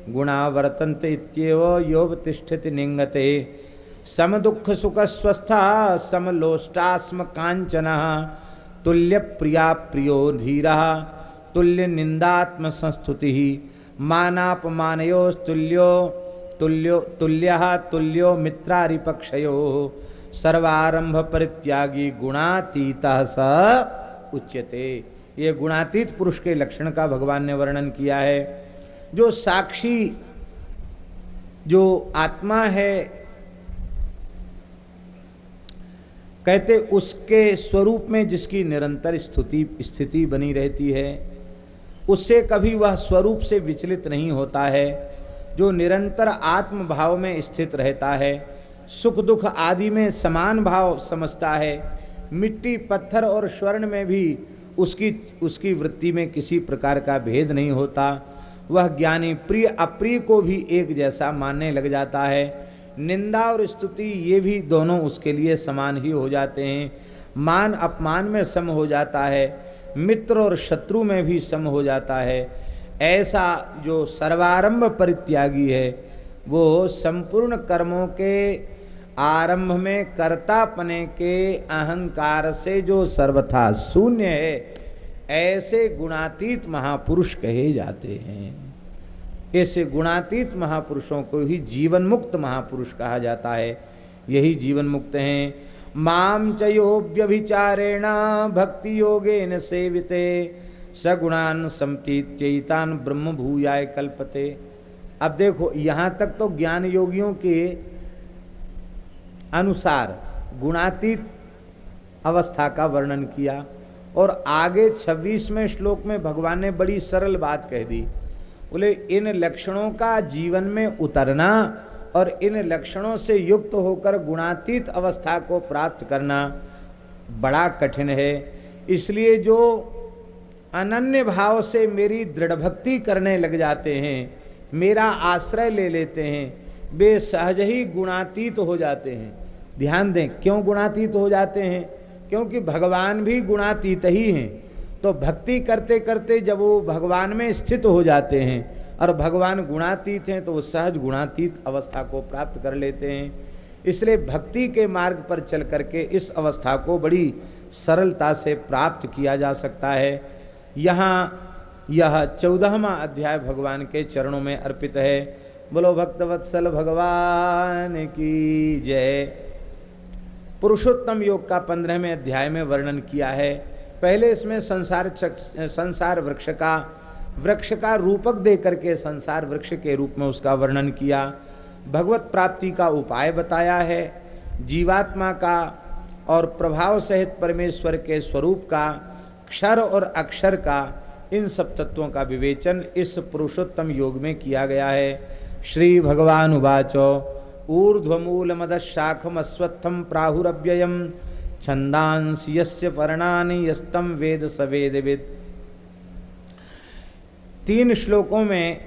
गुणा वर्तन्ते इत्येव योऽवतिष्ठति निंगते सम दुख सुख स्वस्था समलोष्टास्म कांचनः तुल्य प्रिया प्रियो धीरः तुल्य निंदात्म संस्तुतिः मानापमानयोस्तुल्यो तुल्यो तुल्यः तुल्यो मित्रारिपक्षयो सर्वारंभ परित्यागी गुणातीतः स उच्यते। ये गुणातीत पुरुष के लक्षण का भगवान ने वर्णन किया है। जो साक्षी जो आत्मा है, कहते उसके स्वरूप में जिसकी निरंतर स्थिति बनी रहती है, उससे कभी वह स्वरूप से विचलित नहीं होता है। जो निरंतर आत्म भाव में स्थित रहता है, सुख दुख आदि में समान भाव समझता है, मिट्टी पत्थर और स्वर्ण में भी उसकी वृत्ति में किसी प्रकार का भेद नहीं होता। वह ज्ञानी प्रिय अप्रिय को भी एक जैसा मानने लग जाता है। निंदा और स्तुति ये भी दोनों उसके लिए समान ही हो जाते हैं। मान अपमान में सम हो जाता है, मित्र और शत्रु में भी सम हो जाता है। ऐसा जो सर्वारंभ परित्यागी है, वो संपूर्ण कर्मों के आरंभ में कर्तापने के अहंकार से जो सर्वथा शून्य है, ऐसे गुणातीत महापुरुष कहे जाते हैं। ऐसे गुणातीत महापुरुषों को ही जीवन मुक्त महापुरुष कहा जाता है। यही जीवन मुक्त हैं। माम चयोव्यभिचारेण भक्ति योगेन सेविते सगुणान समतीत्यैतान ब्रह्म भूयाय कल्पते। अब देखो, यहाँ तक तो ज्ञान योगियों के अनुसार गुणातीत अवस्था का वर्णन किया, और आगे 26वें श्लोक में भगवान ने बड़ी सरल बात कह दी। बोले इन लक्षणों का जीवन में उतरना और इन लक्षणों से युक्त होकर गुणातीत अवस्था को प्राप्त करना बड़ा कठिन है। इसलिए जो अनन्य भाव से मेरी दृढ़ भक्ति करने लग जाते हैं, मेरा आश्रय ले लेते हैं, वे सहज ही गुणातीत हो जाते हैं। ध्यान दें, क्यों गुणातीत हो जाते हैं? क्योंकि भगवान भी गुणातीत ही हैं। तो भक्ति करते करते जब वो भगवान में स्थित हो जाते हैं और भगवान गुणातीत हैं, तो वो सहज गुणातीत अवस्था को प्राप्त कर लेते हैं। इसलिए भक्ति के मार्ग पर चल करके इस अवस्था को बड़ी सरलता से प्राप्त किया जा सकता है। यहाँ यह 14वां अध्याय भगवान के चरणों में अर्पित है। बोलो भक्तवत्सल भगवान की जय। पुरुषोत्तम योग का 15वें अध्याय में वर्णन किया है। पहले इसमें संसार वृक्ष का रूपक दे करके संसार वृक्ष के रूप में उसका वर्णन किया। भगवत प्राप्ति का उपाय बताया है, जीवात्मा का और प्रभाव सहित परमेश्वर के स्वरूप का, क्षर और अक्षर का, इन सब तत्वों का विवेचन इस पुरुषोत्तम योग में किया गया है। श्री भगवान उवाचो ऊर्ध्वमूल मदशाखम अश्वत्थम प्राहुरव्ययम छंदांसि यस्य पर्णानि यस्तम वेद सवेदविद। 3 श्लोकों में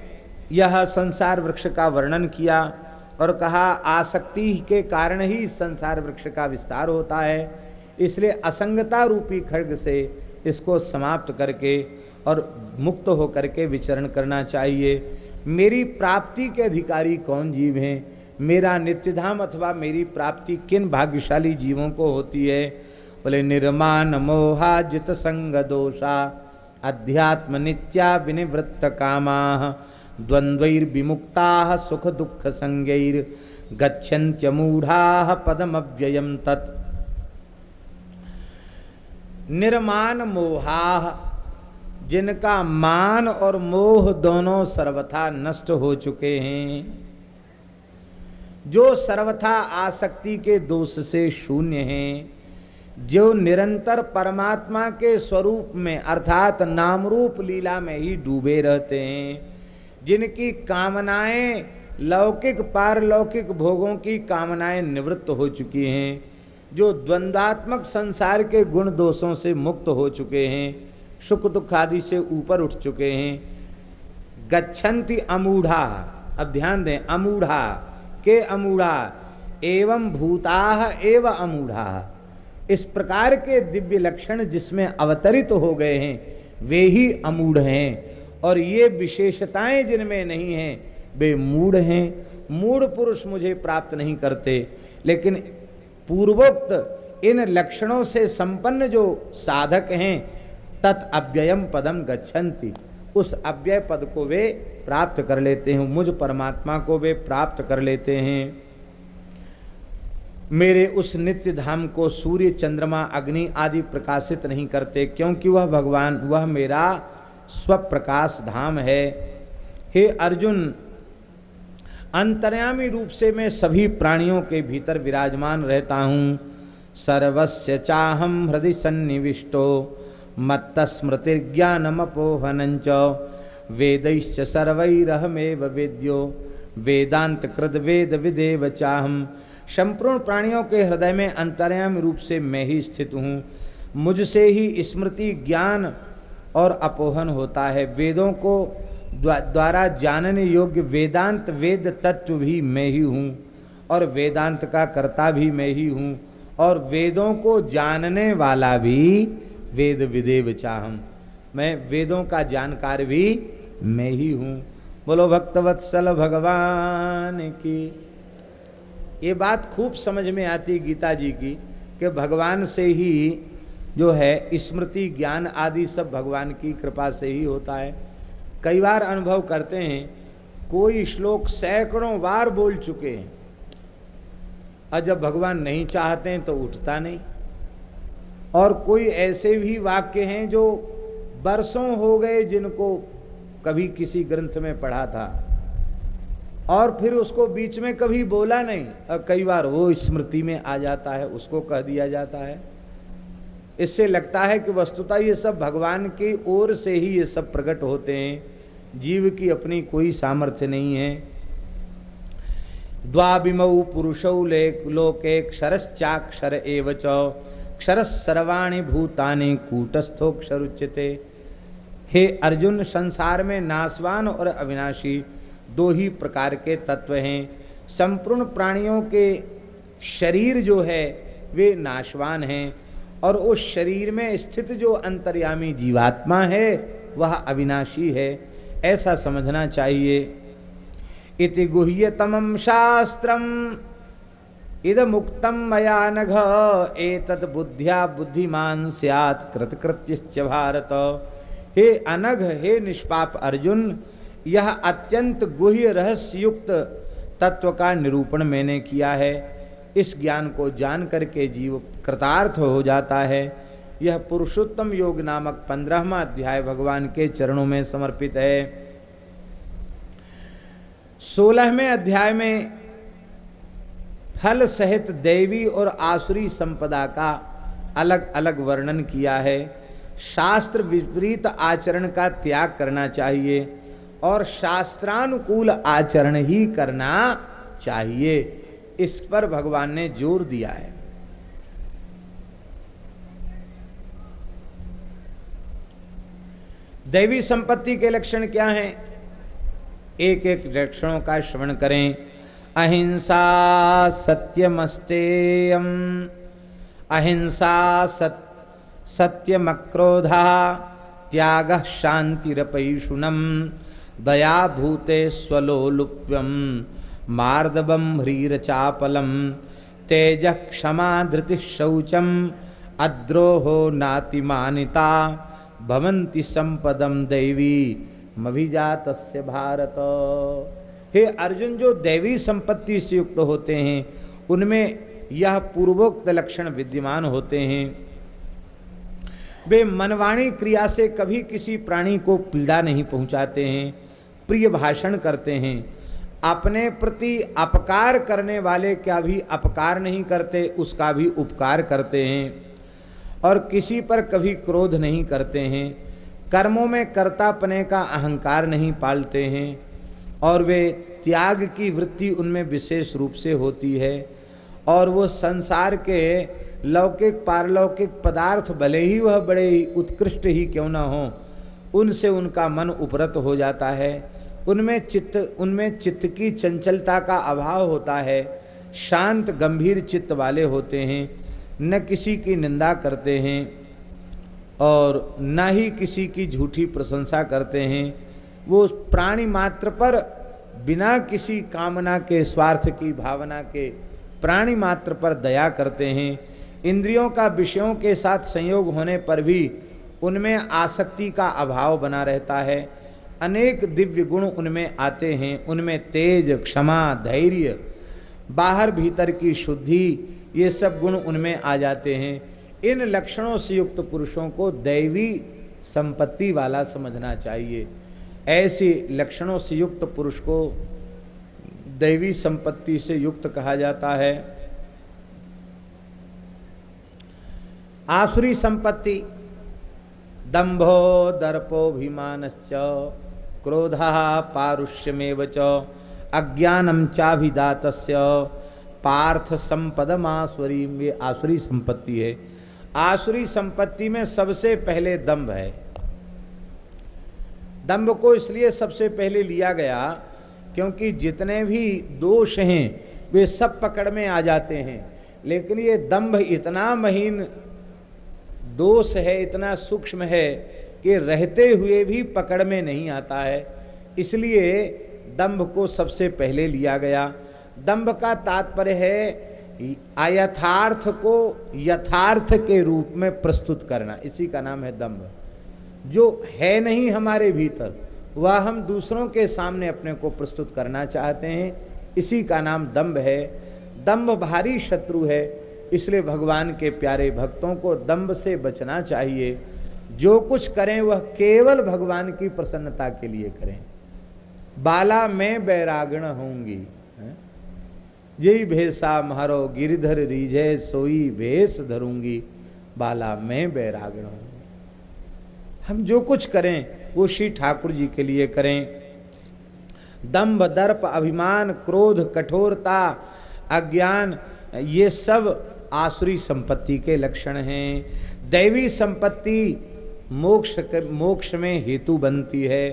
यह संसार वृक्ष का वर्णन किया और कहा आसक्ति के कारण ही संसार वृक्ष का विस्तार होता है, इसलिए असंगता रूपी खड्ग से इसको समाप्त करके और मुक्त होकर के विचरण करना चाहिए। मेरी प्राप्ति के अधिकारी कौन जीव हैं, मेरा नित्यधाम अथवा मेरी प्राप्ति किन भाग्यशाली जीवों को होती है? बोले निर्माण मोहा जित संग दोषा अध्यात्म नित्या विनिवृत्त कामा द्वंद्वैर्विमुक्ता सुख दुख संगैर गच्छन्त्यमूढ़ा पदमव्ययम तत्। निर्माण मोहा, जिनका मान और मोह दोनों सर्वथा नष्ट हो चुके हैं, जो सर्वथा आसक्ति के दोष से शून्य हैं, जो निरंतर परमात्मा के स्वरूप में अर्थात नाम रूप लीला में ही डूबे रहते हैं, जिनकी कामनाएं लौकिक पारलौकिक भोगों की कामनाएं निवृत्त हो चुकी हैं, जो द्वंद्वात्मक संसार के गुण दोषों से मुक्त हो चुके हैं, सुख दुख आदि से ऊपर उठ चुके हैं। गच्छन्ति अमूढ़ा, अब ध्यान दें, अमूढ़ा के अमूढ़ा एवं भूताः एव अमूढ़ा, इस प्रकार के दिव्य लक्षण जिसमें अवतरित हो गए हैं वे ही अमूढ़ हैं, और ये विशेषताएं जिनमें नहीं हैं वे मूढ़ हैं। मूढ़ पुरुष मुझे प्राप्त नहीं करते, लेकिन पूर्वोक्त इन लक्षणों से संपन्न जो साधक हैं तत् अव्ययम पदम गच्छन्ति, उस अव्यय पद को वे प्राप्त कर लेते हैं, मुझ परमात्मा को वे प्राप्त कर लेते हैं। मेरे उस नित्य धाम को सूर्य चंद्रमा अग्नि आदि प्रकाशित नहीं करते, क्योंकि वह भगवान, वह मेरा स्वप्रकाश धाम है। हे अर्जुन, अंतर्यामी रूप से मैं सभी प्राणियों के भीतर विराजमान रहता हूँ। सर्वस्य चाहम हृदि सन्निविष्टो मत्तस्मृतिर्ज्ञानमपोहनञ्च वेदैश्च सर्वैरहमेव वेद्यो वेदांत कृत वेद विदेव चाहम। संपूर्ण प्राणियों के हृदय में अंतर्यामी रूप से मैं ही स्थित हूँ, मुझसे ही स्मृति ज्ञान और अपोहन होता है। वेदों को द्वारा जानने योग्य वेदांत वेद तत्व भी मैं ही हूँ, और वेदांत का कर्ता भी मैं ही हूँ, और वेदों को जानने वाला भी वेद विदेव चाहम, मैं वेदों का जानकार भी मैं ही हूँ। बोलो भक्तवत्सल भगवान की। ये बात खूब समझ में आती गीता जी की कि भगवान से ही जो है स्मृति ज्ञान आदि सब भगवान की कृपा से ही होता है। कई बार अनुभव करते हैं, कोई श्लोक सैकड़ों बार बोल चुके हैं और जब भगवान नहीं चाहते हैं तो उठता नहीं। और कोई ऐसे भी वाक्य हैं जो बरसों हो गए जिनको कभी किसी ग्रंथ में पढ़ा था और फिर उसको बीच में कभी बोला नहीं, और कई बार वो स्मृति में आ जाता है, उसको कह दिया जाता है। इससे लगता है कि वस्तुतः ये सब भगवान की ओर से ही ये सब प्रकट होते हैं, जीव की अपनी कोई सामर्थ्य नहीं है। द्वाविमौ पुरुषौ लोके क्षरश्चाक्षर एव च क्षरः सर्वाणि भूतानि कूटस्थोक्षर उच्यते। हे अर्जुन, संसार में नाशवान और अविनाशी दो ही प्रकार के तत्व हैं। संपूर्ण प्राणियों के शरीर जो है वे नाशवान हैं, और उस शरीर में स्थित जो अंतर्यामी जीवात्मा है वह अविनाशी है, ऐसा समझना चाहिए। इति गुह्यतमं शास्त्रम् इदमुक्तं मया नघ एतत् बुद्ध्या बुद्धिमान स्यात् कृतकृत्यश्च भारत। हे अनघ, हे निष्पाप अर्जुन, यह अत्यंत गुह्य रहस्युक्त तत्व का निरूपण मैंने किया है। इस ज्ञान को जान करके जीव कृतार्थ हो जाता है। यह पुरुषोत्तम योग नामक 15वां अध्याय भगवान के चरणों में समर्पित है। 16वें अध्याय में फल सहित दैवी और आसुरी संपदा का अलग अलग वर्णन किया है। शास्त्र विपरीत आचरण का त्याग करना चाहिए और शास्त्रानुकूल आचरण ही करना चाहिए। इस पर भगवान ने जोर दिया है। दैवी संपत्ति के लक्षण क्या हैं? एक एक लक्षणों का श्रवण करें। अहिंसा सत्यमस्तेयम, अहिंसा सत्यमक्रोधा, त्यागः शांतिरपैशुनम, दया भूते स्वलोलुप्यम, मार्दवम ह्रीरचापलम, तेजः क्षमा धृतिः शौचम, अद्रोहो नातिमानिता, भवन्ति संपदम दैवी मभिजातस्य भारत। हे अर्जुन, जो दैवी संपत्ति से युक्त होते हैं उनमें यह पूर्वोक्त लक्षण विद्यमान होते हैं। वे मनवाणी क्रिया से कभी किसी प्राणी को पीड़ा नहीं पहुंचाते हैं, प्रिय भाषण करते हैं, अपने प्रति अपकार करने वाले का भी अपकार नहीं करते, उसका भी उपकार करते हैं, और किसी पर कभी क्रोध नहीं करते हैं, कर्मों में कर्तापने का अहंकार नहीं पालते हैं, और वे त्याग की वृत्ति उनमें विशेष रूप से होती है, और वो संसार के लौकिक पारलौकिक पदार्थ भले ही वह बड़े ही उत्कृष्ट ही क्यों न हो, उनसे उनका मन उपरत हो जाता है। उनमें चित्त की चंचलता का अभाव होता है, शांत गंभीर चित्त वाले होते हैं, न किसी की निंदा करते हैं और न ही किसी की झूठी प्रशंसा करते हैं। वो प्राणी मात्र पर बिना किसी कामना के, स्वार्थ की भावना के प्राणी मात्र पर दया करते हैं। इंद्रियों का विषयों के साथ संयोग होने पर भी उनमें आसक्ति का अभाव बना रहता है। अनेक दिव्य गुण उनमें आते हैं। उनमें तेज, क्षमा, धैर्य, बाहर भीतर की शुद्धि, ये सब गुण उनमें आ जाते हैं। इन लक्षणों से युक्त पुरुषों को दैवी संपत्ति वाला समझना चाहिए। ऐसे लक्षणों से युक्त पुरुष को दैवी संपत्ति से युक्त कहा जाता है। आसुरी संपत्ति दंभो दर्पोभिमानश्च, क्रोधः पारुष्यमेव च, अज्ञानम चाभिदातस्य, पार्थ संपदमासुरी। ये आसुरी संपत्ति है। आसुरी संपत्ति में सबसे पहले दंभ है। दंभ को इसलिए सबसे पहले लिया गया क्योंकि जितने भी दोष हैं वे सब पकड़ में आ जाते हैं, लेकिन ये दंभ इतना महीन दोष है, इतना सूक्ष्म है कि रहते हुए भी पकड़ में नहीं आता है, इसलिए दंभ को सबसे पहले लिया गया। दंभ का तात्पर्य है अयथार्थ को यथार्थ के रूप में प्रस्तुत करना, इसी का नाम है दंभ। जो है नहीं हमारे भीतर वह हम दूसरों के सामने अपने को प्रस्तुत करना चाहते हैं, इसी का नाम दंभ है। दंभ भारी शत्रु है, इसलिए भगवान के प्यारे भक्तों को दंभ से बचना चाहिए। जो कुछ करें वह केवल भगवान की प्रसन्नता के लिए करें। बाला मैं बैरागण होंगी, यही भेषा म्हारो गिरधर रीझे, सोई भेष धरूंगी, बाला मैं बैरागण होंगी। हम जो कुछ करें वो श्री ठाकुर जी के लिए करें। दंभ, दर्प, अभिमान, क्रोध, कठोरता, अज्ञान, ये सब आसुरी संपत्ति के लक्षण हैं। दैवी संपत्ति मोक्ष में हेतु बनती है,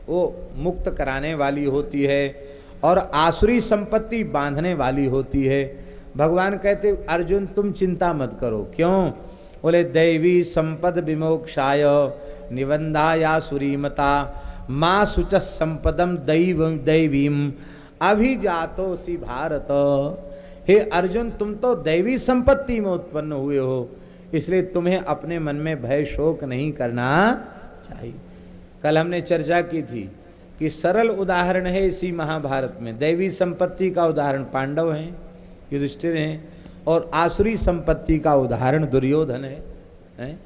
वो मुक्त कराने वाली होती है, और आसुरी संपत्ति बांधने वाली होती है। भगवान कहते अर्जुन तुम चिंता मत करो। क्यों? बोले दैवी संपद विमोक्षाय निबंधायासुरी मता, माँ शुच संपदम दैवीम अभिजातोसी भारत। हे अर्जुन, तुम तो दैवी संपत्ति में उत्पन्न हुए हो, इसलिए तुम्हें अपने मन में भय शोक नहीं करना चाहिए। कल हमने चर्चा की थी कि सरल उदाहरण है इसी महाभारत में। दैवी संपत्ति का उदाहरण पांडव हैं, युधिष्ठिर हैं, और आसुरी संपत्ति का उदाहरण दुर्योधन है।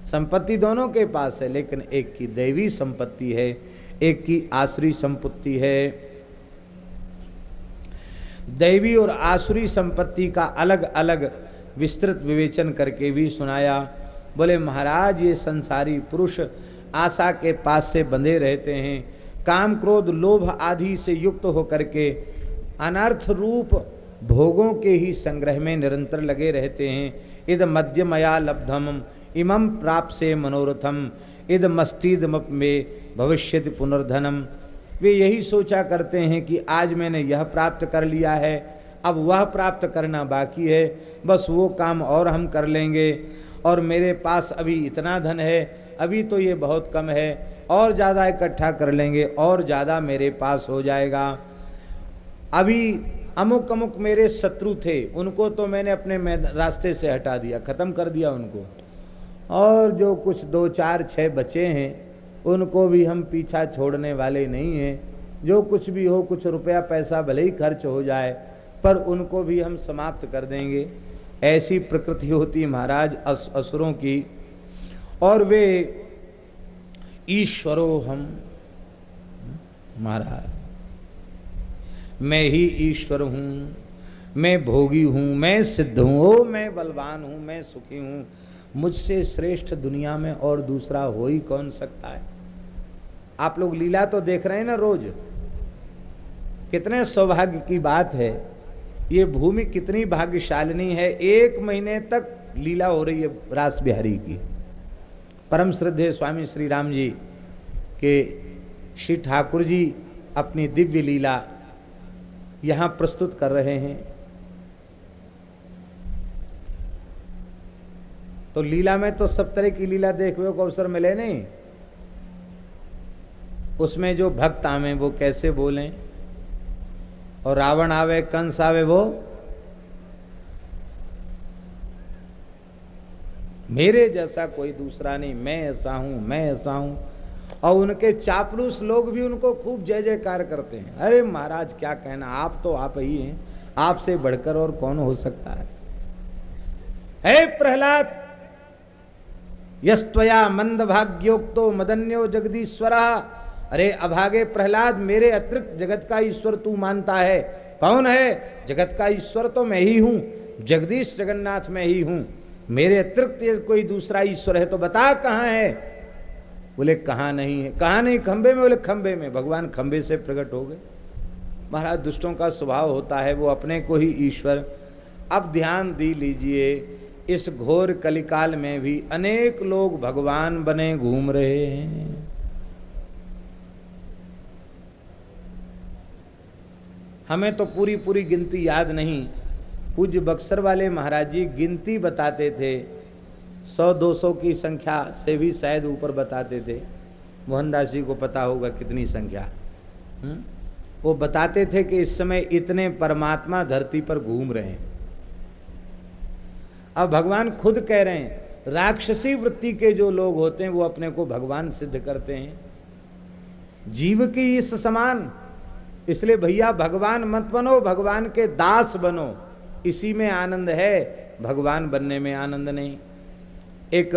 संपत्ति दोनों के पास है, लेकिन एक की दैवी संपत्ति है, एक की आसुरी संपत्ति है। दैवी और आसुरी संपत्ति का अलग अलग विस्तृत विवेचन करके भी सुनाया। बोले महाराज ये संसारी पुरुष आशा के पास से बंधे रहते हैं, काम क्रोध लोभ आदि से युक्त होकर के अनर्थ रूप भोगों के ही संग्रह में निरंतर लगे रहते हैं। इद मध्यमया लब्धम इमं प्राप्त से मनोरथम इद मस्तिदम में भविष्यति पुनर्धनम। वे यही सोचा करते हैं कि आज मैंने यह प्राप्त कर लिया है, अब वह प्राप्त करना बाकी है, बस वो काम और हम कर लेंगे, और मेरे पास अभी इतना धन है, अभी तो ये बहुत कम है, और ज़्यादा इकट्ठा कर लेंगे और ज़्यादा मेरे पास हो जाएगा। अभी अमुक अमुक मेरे शत्रु थे, उनको तो मैंने अपने रास्ते से हटा दिया, ख़त्म कर दिया उनको, और जो कुछ 2 4 6 बचे हैं उनको भी हम पीछा छोड़ने वाले नहीं हैं। जो कुछ भी हो, कुछ रुपया पैसा भले ही खर्च हो जाए, पर उनको भी हम समाप्त कर देंगे। ऐसी प्रकृति होती महाराज असुरों की। और वे ईश्वरो हम, महाराज मैं ही ईश्वर हूँ, मैं भोगी हूँ, मैं सिद्ध हूँ, ओ मैं बलवान हूँ, मैं सुखी हूँ, मुझसे श्रेष्ठ दुनिया में और दूसरा हो ही कौन सकता है। आप लोग लीला तो देख रहे हैं ना रोज, कितने सौभाग्य की बात है, ये भूमि कितनी भाग्यशालिनी है। 1 महीने तक लीला हो रही है रास बिहारी की। परम श्रद्धेय स्वामी श्री राम जी के श्री ठाकुर जी अपनी दिव्य लीला यहाँ प्रस्तुत कर रहे हैं। तो लीला में तो सब तरह की लीला देखने को अवसर मिले नहीं, उसमें जो भक्त आवे वो कैसे बोलें, और रावण आवे कंस आवे वो मेरे जैसा कोई दूसरा नहीं, मैं ऐसा हूं, मैं ऐसा हूं। और उनके चापलूस लोग भी उनको खूब जय जयकार करते हैं। अरे महाराज क्या कहना, आप तो आप ही हैं, आपसे बढ़कर और कौन हो सकता है। हे प्रहलाद यस्त्वया मंद भाग्योक्तो मदन्यो जगदीश्वरा। अरे अभागे प्रहलाद, मेरे अतिरिक्त जगत का ईश्वर तू मानता है, कौन है? जगत का ईश्वर तो मैं ही हूं, जगदीश जगन्नाथ मैं ही हूं, मेरे अतिरिक्त कोई दूसरा ईश्वर है तो बता कहां है। बोले कहां नहीं है। कहां नहीं? खंबे में। बोले खंबे में। भगवान खंबे से प्रकट हो गए। महाराज दुष्टों का स्वभाव होता है वो अपने को ही ईश्वर। अब ध्यान दी लीजिए, इस घोर कलिकाल में भी अनेक लोग भगवान बने घूम रहे हैं। हमें तो पूरी पूरी गिनती याद नहीं। पूज्य बक्सर वाले महाराज जी गिनती बताते थे, 100-200 की संख्या से भी शायद ऊपर बताते थे। मोहनदास जी को पता होगा कितनी संख्या। वो बताते थे कि इस समय इतने परमात्मा धरती पर घूम रहे हैं। अब भगवान खुद कह रहे हैं, राक्षसी वृत्ति के जो लोग होते हैं वो अपने को भगवान सिद्ध करते हैं, जीव की इस समान। इसलिए भैया भगवान मत बनो, भगवान के दास बनो, इसी में आनंद है, भगवान बनने में आनंद नहीं। एक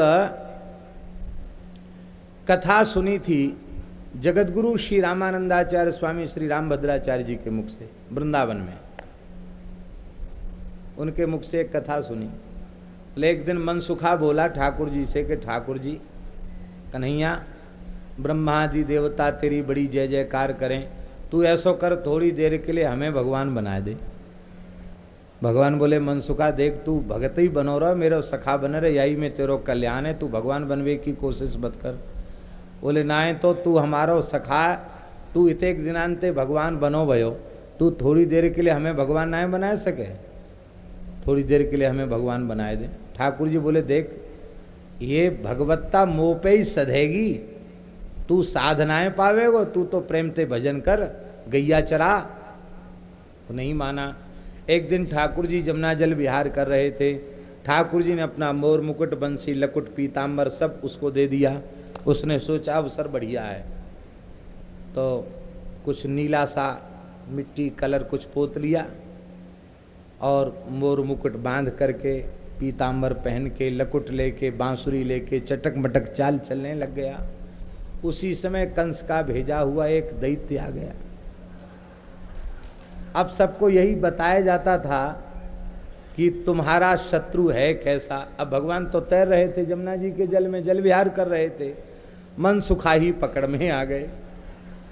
कथा सुनी थी जगतगुरु श्री रामानंदाचार्य स्वामी श्री रामभद्राचार्य जी के मुख से, वृंदावन में उनके मुख से एक कथा सुनी। एक दिन मनसुखा बोला ठाकुर जी से कि ठाकुर जी, कन्हैया ब्रह्मादि देवता तेरी बड़ी जय जयकार करें, तू ऐसा कर थोड़ी देर के लिए हमें भगवान बना दे। भगवान बोले मनसुखा देख, तू भगत ही बनो रहा, मेरा सखा बन रहे, यही में तेरो कल्याण है, तू भगवान बनवे की कोशिश मत कर। बोले नाए तो तू हमारा सखा, तू इतने दिनांते भगवान बनो भयो, तू थोड़ी देर के लिए हमें भगवान ना बना सके, थोड़ी देर के लिए हमें भगवान बनाए दे। ठाकुर जी बोले देख, ये भगवत्ता मोह पे ही सधेगी, तू साधनाएं पावेगो, तू तो प्रेम ते भजन कर, गैया चरा। तो नहीं माना। एक दिन ठाकुर जी जमुना जल विहार कर रहे थे, ठाकुर जी ने अपना मोर मुकुट बंसी लकुट पीताम्बर सब उसको दे दिया। उसने सोचा अवसर बढ़िया है, तो कुछ नीला सा मिट्टी कलर कुछ पोत लिया और मोर मुकुट बांध करके पीताम्बर पहन के लकुट लेके बांसुरी लेके चटक मटक चाल चलने लग गया। उसी समय कंस का भेजा हुआ एक दैत्य आ गया। अब सबको यही बताया जाता था कि तुम्हारा शत्रु है कैसा। अब भगवान तो तैर रहे थे जमुना जी के जल में, जल विहार कर रहे थे, मनसुखा ही पकड़ में आ गए।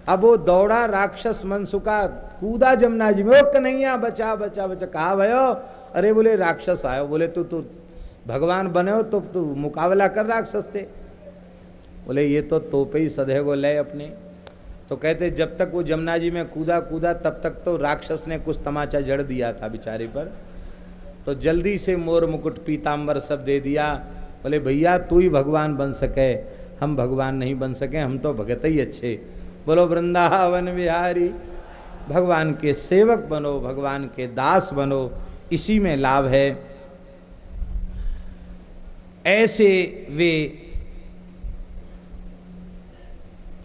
अब वो दौड़ा राक्षस मनसुखा, कूदा जमुना जी में, ओ कन्हैया बचा बचा बचा। कहा भयो? अरे बोले राक्षस आयो। बोले तू भगवान बने हो तो तू मुकाबला कर राक्षस से। बोले ये तो तोपे ही सधे को ले अपने। तो कहते जब तक वो जमुना जी में कूदा तब तक तो राक्षस ने कुछ तमाचा जड़ दिया था बेचारे पर। तो जल्दी से मोर मुकुट पीताम्बर सब दे दिया। बोले भैया तू ही भगवान बन सके, हम भगवान नहीं बन सके, हम तो भगत ही अच्छे। बोलो वृंदावन बिहारी। भगवान के सेवक बनो, भगवान के दास बनो, इसी में लाभ है। ऐसे वे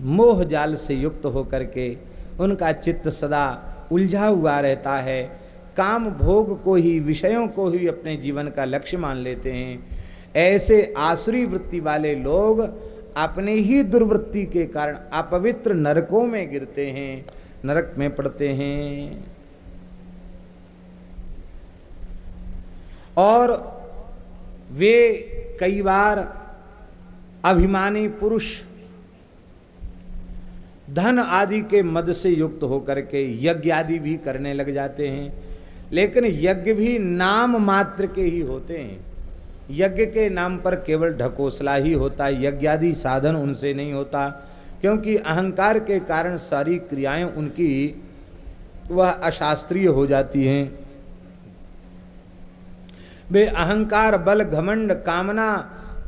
मोह जाल से युक्त होकर के उनका चित्त सदा उलझा हुआ रहता है, काम भोग को ही, विषयों को ही अपने जीवन का लक्ष्य मान लेते हैं। ऐसे आसुरी वृत्ति वाले लोग अपने ही दुर्वृत्ति के कारण अपवित्र नरकों में गिरते हैं, नरक में पड़ते हैं। और वे कई बार अभिमानी पुरुष धन आदि के मद से युक्त होकर के यज्ञ आदि भी करने लग जाते हैं, लेकिन यज्ञ भी नाम मात्र के ही होते हैं। यज्ञ के नाम पर केवल ढकोसला ही होता है, यज्ञ आदि साधन उनसे नहीं होता, क्योंकि अहंकार के कारण सारी क्रियाएं उनकी वह अशास्त्रीय हो जाती हैं। वे अहंकार, बल, घमंड, कामना,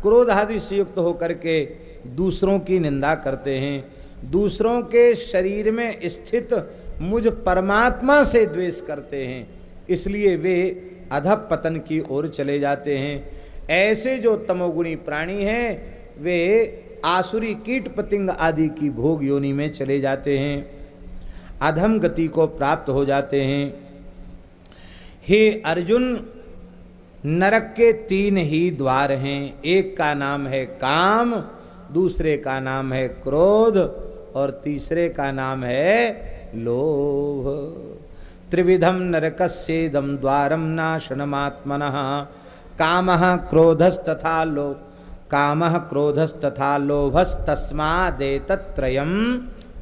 क्रोध आदि से युक्त होकर के दूसरों की निंदा करते हैं, दूसरों के शरीर में स्थित मुझ परमात्मा से द्वेष करते हैं, इसलिए वे अधःपतन की ओर चले जाते हैं। ऐसे जो तमोगुणी प्राणी हैं वे आसुरी कीट पतंग आदि की भोग योनि में चले जाते हैं, अधम गति को प्राप्त हो जाते हैं। हे अर्जुन, नरक के 3 ही द्वार हैं, एक का नाम है काम, दूसरे का नाम है क्रोध और तीसरे का नाम है लोभ। त्रिविधम नरकस्येदं द्वारम नाशनमात्मनः कामः क्रोधस्तथा लोभ, कामः क्रोधस्तथा लोभस्तस्मादेतत्त्रयं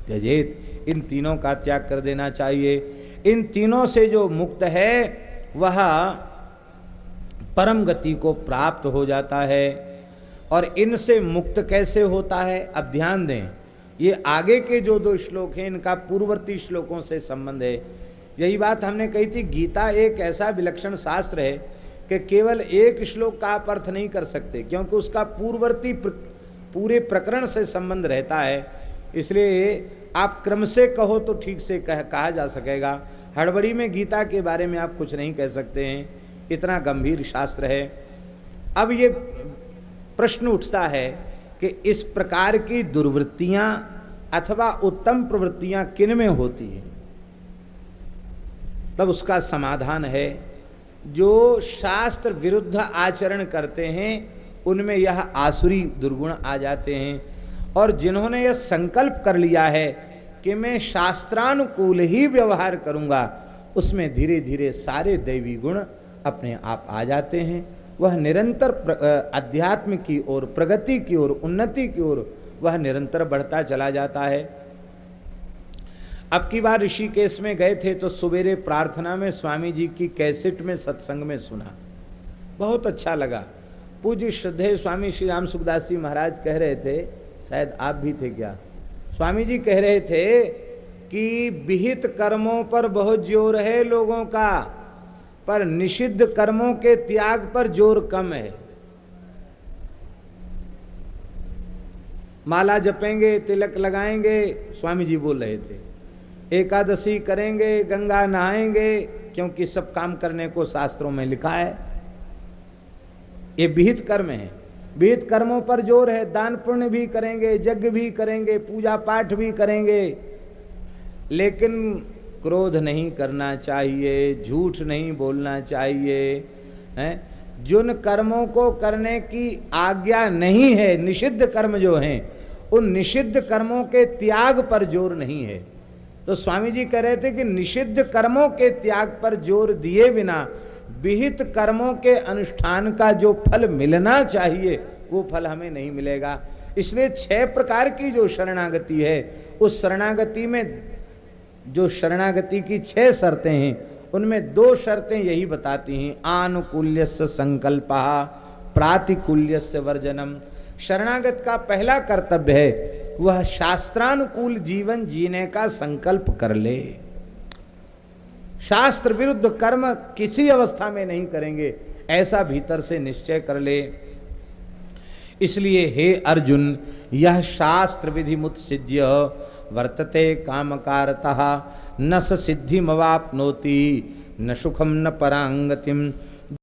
त्यजेत। इन तीनों का त्याग कर देना चाहिए। इन तीनों से जो मुक्त है वह परम गति को प्राप्त हो जाता है। और इनसे मुक्त कैसे होता है, अब ध्यान दें, ये आगे के जो 2 श्लोक हैं इनका पूर्ववर्ती श्लोकों से संबंध है। यही बात हमने कही थी, गीता एक ऐसा विलक्षण शास्त्र है कि केवल एक श्लोक का आप अर्थ नहीं कर सकते, क्योंकि उसका पूर्ववर्ती पूरे प्रकरण से संबंध रहता है। इसलिए आप क्रम से कहो तो ठीक से कहा जा सकेगा, हड़बड़ी में गीता के बारे में आप कुछ नहीं कह सकते हैं, इतना गंभीर शास्त्र है। अब ये प्रश्न उठता है कि इस प्रकार की दुर्वृत्तियां अथवा उत्तम प्रवृत्तियां किन में होती हैं। तब उसका समाधान है, जो शास्त्र विरुद्ध आचरण करते हैं उनमें यह आसुरी दुर्गुण आ जाते हैं, और जिन्होंने यह संकल्प कर लिया है कि मैं शास्त्रानुकूल ही व्यवहार करूंगा, उसमें धीरे धीरे सारे दैवी गुण अपने आप आ जाते हैं। वह निरंतर अध्यात्म की ओर, प्रगति की ओर, उन्नति की ओर वह निरंतर बढ़ता चला जाता है। अब की बार ऋषिकेश में गए थे तो सवेरे प्रार्थना में स्वामी जी की कैसेट में सत्संग में सुना, बहुत अच्छा लगा। पूज्य श्रद्धेय स्वामी श्री राम सुखदास जी महाराज कह रहे थे, शायद आप भी थे क्या, स्वामी जी कह रहे थे कि विहित कर्मों पर बहुत जोर है लोगों का, पर निषिद्ध कर्मों के त्याग पर जोर कम है। माला जपेंगे, तिलक लगाएंगे, स्वामी जी बोल रहे थे, एकादशी करेंगे, गंगा नहाएंगे, क्योंकि सब काम करने को शास्त्रों में लिखा है, ये विहित कर्म है। विहित कर्मों पर जोर है, दान पुण्य भी करेंगे, यज्ञ भी करेंगे, पूजा पाठ भी करेंगे, लेकिन क्रोध नहीं करना चाहिए, झूठ नहीं बोलना चाहिए, हैं? जिन कर्मों को करने की आज्ञा नहीं है, निषिद्ध कर्म जो हैं, उन निषिद्ध कर्मों के त्याग पर जोर नहीं है। तो स्वामी जी कह रहे थे कि निषिद्ध कर्मों के त्याग पर जोर दिए बिना विहित कर्मों के अनुष्ठान का जो फल मिलना चाहिए वो फल हमें नहीं मिलेगा। इसलिए 6 प्रकार की जो शरणागति है, उस शरणागति में जो शरणागति की 6 शर्तें हैं, उनमें 2 शर्तें यही बताती हैं, आनुकूल्यस्य संकल्पः प्रातिकूल्यस्य वर्जनम। शरणागत का पहला कर्तव्य है वह शास्त्रानुकूल जीवन जीने का संकल्प कर ले। शास्त्र विरुद्ध कर्म किसी अवस्था में नहीं करेंगे, ऐसा भीतर से निश्चय कर ले। इसलिए हे अर्जुन, यह शास्त्र विधि मुत्सिज्य वर्तते कामकारतः न स सिद्धिमवाप्नोति न सुखम न परांगतिम